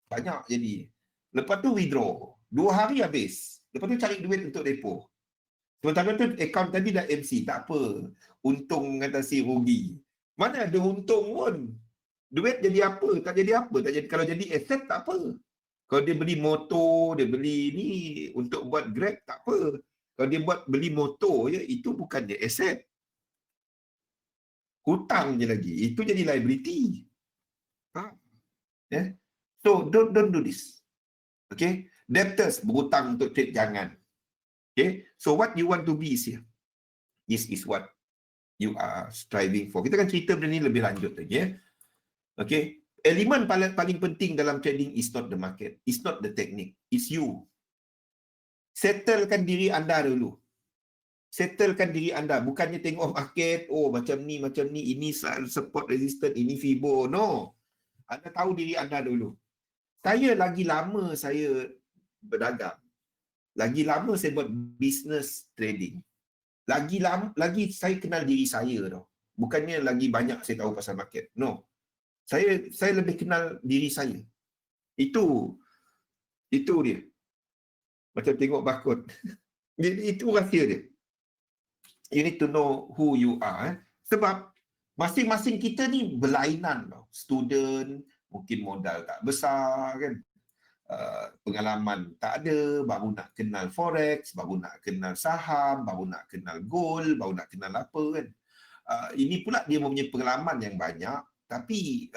banyak jadi. Lepas tu withdraw 2 hari habis. Lepas tu cari duit untuk depo. Sementara tu akaun tadi dah MC, tak apa. Untung mengatasi rugi. Mana ada untung pun. Duit jadi apa? Tak jadi apa. Tak jadi, kalau jadi aset tak apa. Kalau dia beli motor, dia beli ni untuk buat Grab, tak apa. Kalau dia beli motor je, itu bukan dia aset. Hutang je lagi. Itu jadi liability. So, don't do this. Okay? Debtors, berhutang untuk trade, jangan. Okay? So, what you want to be is here. This is what you are striving for. Kita akan cerita benda ni lebih lanjut lagi. Okay? Elemen paling penting dalam trading is not the market. It's not the technique. It's you. Settlekan diri anda dulu. Settlekan diri anda. Bukannya tengok market, oh macam ni, ini support resistance, ini Fibo. No. Anda tahu diri anda dulu. Saya lagi lama saya berdagang. Lagi lama saya buat business trading. Lagi saya kenal diri saya tau. Bukannya lagi banyak saya tahu pasal market. No. Saya lebih kenal diri saya. Itu dia. Macam tengok barcode. Itu rahsia dia. You need to know who you are. Sebab masing-masing kita ni berlainan tau. Student, mungkin modal tak besar kan. Pengalaman tak ada, baru nak kenal forex, baru nak kenal saham, baru nak kenal gold, baru nak kenal apa kan. Ini pula dia mempunyai pengalaman yang banyak. Tapi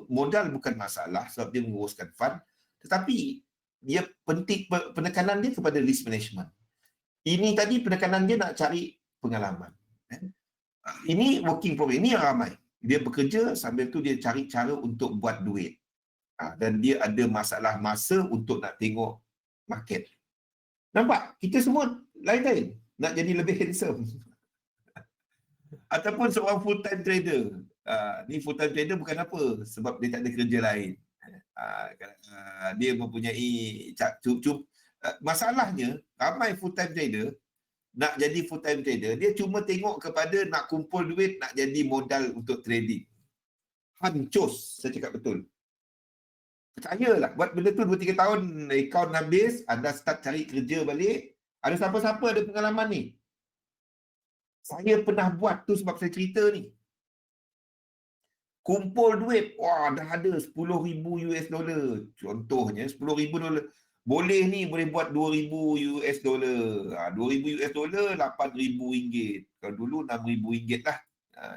modal bukan masalah sebab dia menguruskan fund, tetapi dia penting penekanan dia kepada risk management. Ini tadi penekanan dia nak cari pengalaman. Ini working problem, ini yang ramai. Dia bekerja sambil tu dia cari cara untuk buat duit. Dan dia ada masalah masa untuk nak tengok market. Nampak? Kita semua lain-lain nak jadi lebih handsome. Ataupun seorang full time trader. Ni full time trader bukan apa, sebab dia tak ada kerja lain. Dia mempunyai masalahnya ramai full time trader nak jadi full time trader, dia cuma tengok kepada nak kumpul duit, nak jadi modal untuk trading. Hancur, saya cakap betul. Percayalah, buat benda tu 2-3 tahun, akaun habis, anda start cari kerja balik. Ada siapa-siapa ada pengalaman ni? Saya pernah buat tu sebab saya cerita ni. kumpul duit, wah dah ada 10,000 US dollar. Contohnya 10,000 dolar. Boleh ni boleh buat 2,000 US dollar. 2,000 US dollar 8,000 ringgit. Kalau dulu 6,000 ringgit lah.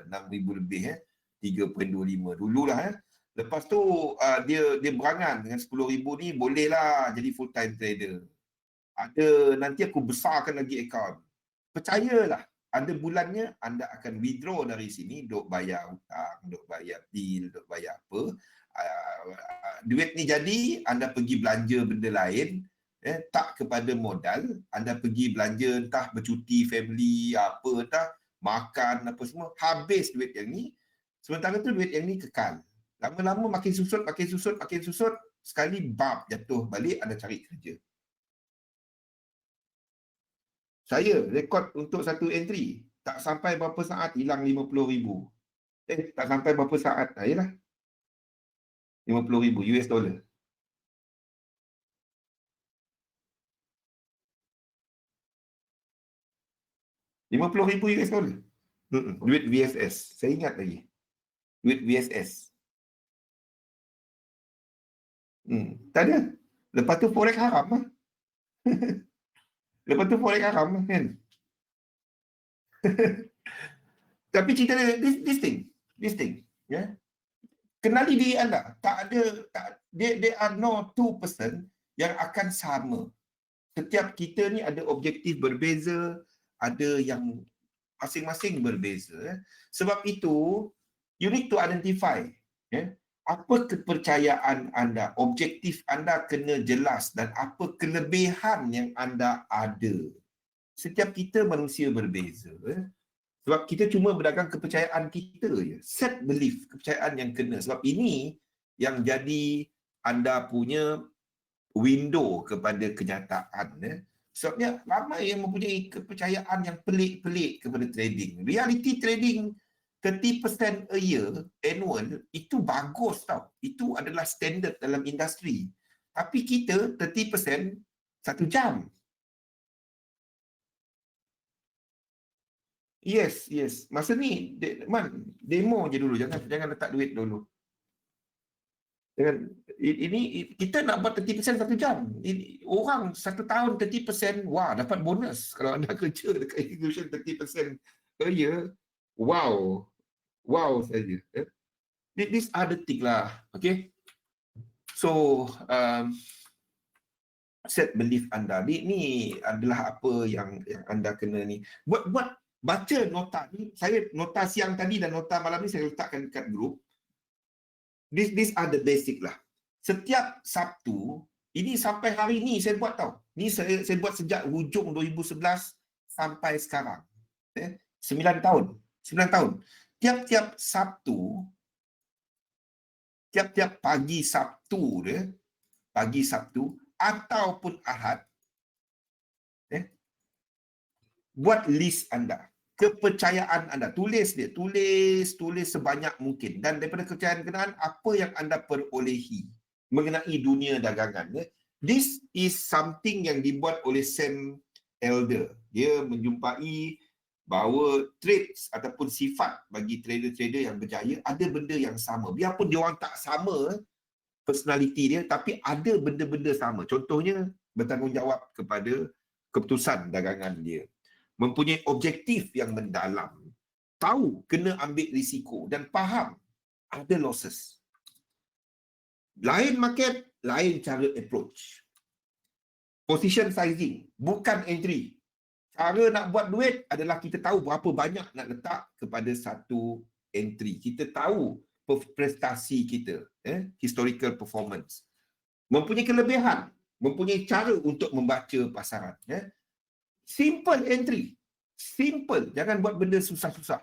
6,000 lebih 3.25 dululah. Lepas tu dia berangan dengan 10,000 ni bolehlah jadi full time trader. Ada nanti aku besarkan lagi akaun. Percayalah, ada bulannya anda akan withdraw dari sini, duk bayar hutang, duk bayar bil, duk bayar apa. Duit ni jadi, anda pergi belanja benda lain, tak kepada modal, anda pergi belanja entah bercuti family, apa entah, makan apa semua, habis duit yang ni. Sementara tu duit yang ni kekal. Lama-lama makin susut, sekali bab jatuh balik, anda cari kerja. Saya rekod untuk satu entry, tak sampai berapa saat hilang 50,000. Tak sampai berapa saat, yalah. 50,000 US dollar. $50,000 US dollar. Duit VSS. Saya ingat lagi. Duit VSS. Tak ada. Lepas tu forex haram lah. Lepas tu forex haram lah kan. Tapi cerita this thing. Ya. Kenali diri anda. There are no two person yang akan sama. Setiap kita ni ada objektif berbeza, ada yang masing-masing berbeza. Sebab itu, you need to identify apa kepercayaan anda, objektif anda kena jelas dan apa kelebihan yang anda ada. Setiap kita manusia berbeza. Sebab kita cuma berdagang kepercayaan kita je. Set belief, kepercayaan yang kena. Sebab ini yang jadi anda punya window kepada kenyataan. Sebabnya ramai yang mempunyai kepercayaan yang pelik-pelik kepada trading. Reality trading 30% a year annual itu bagus tau. Itu adalah standard dalam industri. Tapi kita 30% 1 jam. Yes. Masa ni demo je dulu, jangan letak duit dulu. Ini kita nak buat 30% 1 jam. Orang 1 tahun 30%, wah dapat bonus. Kalau anda kerja dekat institution 30% a year, wow saja. This are the thing lah. Okay. So set belief anda. Ni adalah apa yang anda kena ni. Buat baca nota ni. Saya nota siang tadi dan nota malam ni saya letakkan dekat grup. These are the basic lah. Setiap Sabtu, ini sampai hari ni saya buat tau. Ni saya buat sejak hujung 2011 sampai sekarang. 9 tahun. Tiap-tiap Sabtu, tiap-tiap pagi Sabtu ataupun Ahad, buat list anda. Kepercayaan anda, tulis sebanyak mungkin, dan daripada kepercayaan apa yang anda perolehi mengenai dunia dagangan. This is something yang dibuat oleh Sam Elder. Dia menjumpai bahawa traits ataupun sifat bagi trader-trader yang berjaya ada benda yang sama. Biarpun dia orang tak sama personality dia, tapi ada benda-benda sama. Contohnya bertanggungjawab kepada keputusan dagangan dia. Mempunyai objektif yang mendalam, tahu kena ambil risiko dan faham ada losses. Lain market, lain cara approach. Position sizing, bukan entry. Cara nak buat duit adalah kita tahu berapa banyak nak letak kepada satu entry. Kita tahu prestasi kita, historical performance. Mempunyai kelebihan, mempunyai cara untuk membaca pasaran. Simple entry. Simple. Jangan buat benda susah-susah.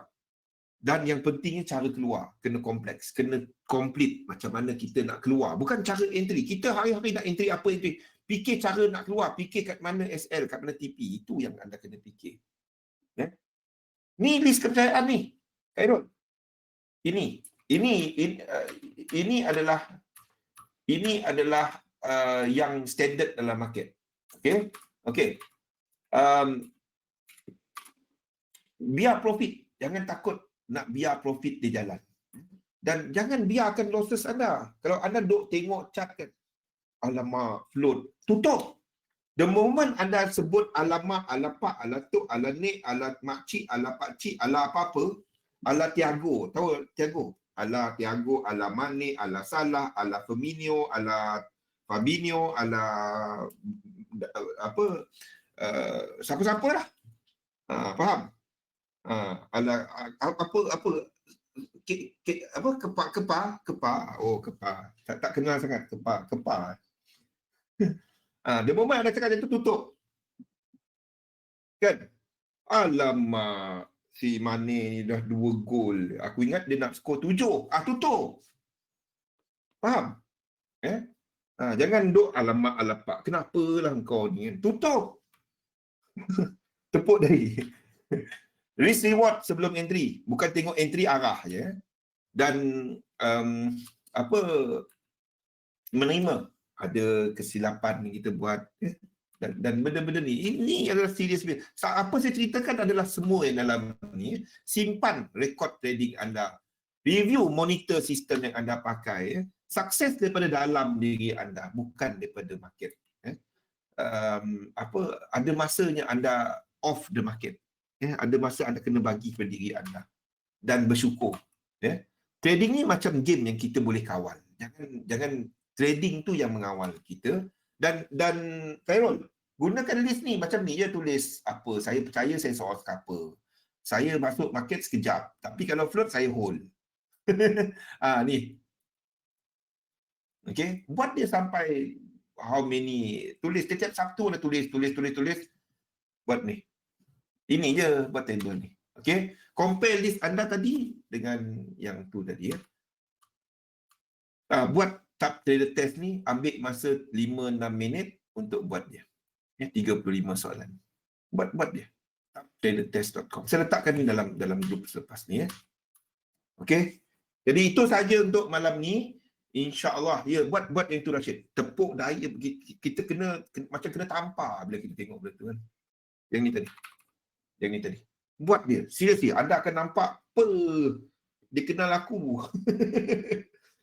Dan yang pentingnya cara keluar. Kena kompleks. Kena complete macam mana kita nak keluar. Bukan cara entry. Kita hari-hari nak entry apa entry. Fikir cara nak keluar. Fikir kat mana SL, kat mana TP. Itu yang anda kena fikir. Ni list kepercayaan ni. Khairul. Ini adalah yang standard dalam market. Okay. Biar profit. Jangan takut nak biar profit dia jalan. Dan jangan biarkan losses anda. Kalau anda duk tengok chart kan, alamak, float, tutup. The moment anda sebut alamak, alapak, alatuk, alanik, ala makcik, ala pakcik, ala apa-apa, ala Tiago, tahu Tiago? Ala Tiago, ala Mane, ala Salah, ala Firmino, ala Fabinho, ala apa, siapa-siapa lah. Faham? Ala apa apa kepa. Oh, kepa. Tak kenal sangat kepa. The moment anda cakap itu tutup. Kan? Alamak, si Mane ni dah 2 gol. Aku ingat dia nak skor 7. Tutup. Faham? Jangan duk alamak alapak. Kenapalah kau ni? Tutup. Tepuk dari. Risk reward sebelum entry. Bukan tengok entry arah je. Dan menerima ada kesilapan yang kita buat. Dan benda-benda ni, ini adalah serius. Apa saya ceritakan adalah semua yang dalam ni. Simpan rekod trading anda. Review monitor sistem yang anda pakai. Sukses daripada dalam diri anda, bukan daripada market. Ada masanya anda off the market. Ada masa anda kena bagi kepada diri anda. Dan bersyukur. Trading ni macam game yang kita boleh kawal. Jangan trading tu yang mengawal kita. Dan Khairul, gunakan list ni macam ni je, tulis apa, saya percaya saya seorang scalper. Saya masuk market sekejap, tapi kalau float saya hold. Ni. Okay, buat dia sampai how many, tulis setiap Sabtu dah tulis. Buat ni. Ini je buat table ni. Okay, compare list anda tadi dengan yang tu tadi ya. Buat tab trader test ni, ambil masa 5-6 minit untuk buat dia. 35 soalan. Buat dia. Tradertest.com. Saya letakkan ni dalam grup selepas ni ya. Okey. Jadi itu saja untuk malam ni. InsyaAllah ya, buat yang tu Rashid. Tepuk daya, kita macam kena tampar bila kita tengok benda tu kan. Yang ni tadi. Buat dia. Seriously, anda akan nampak dia kenal aku.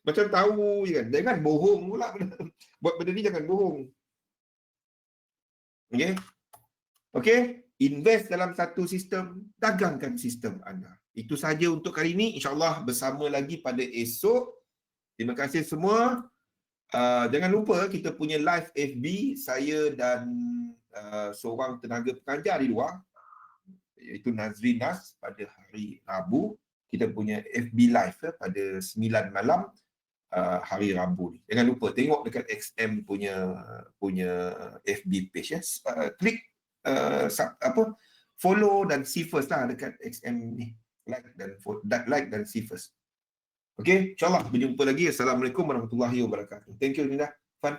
Macam tahu je kan. Jangan bohong pula. Buat benda ni jangan bohong. Okey, invest dalam satu sistem, dagangkan sistem anda. Itu saja untuk kali ini. InsyaAllah bersama lagi pada esok. Terima kasih semua. Jangan lupa kita punya live FB, saya dan seorang tenaga pengajar di luar, iaitu Nazrin Nas, pada hari Rabu. Kita punya FB live pada 9 malam hari Rabu ni. Jangan lupa tengok dekat XM punya FB page ya. Klik follow dan see first lah dekat XM ni. Like dan see first. Okey, insyaAllah berjumpa lagi. Assalamualaikum warahmatullahi wabarakatuh. Thank you Linda, Fan.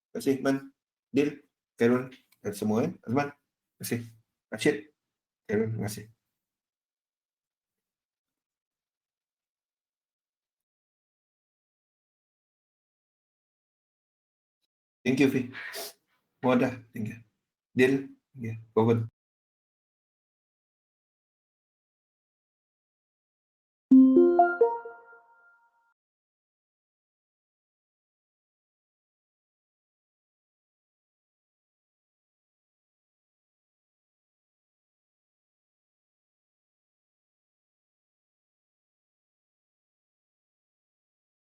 Terima kasih Man, Dil, Khairul dan semua Azman. Terima kasih. Rashid, Khairul, terima kasih. Thank you, Fi. Wadah, thank you. Dil, thank you.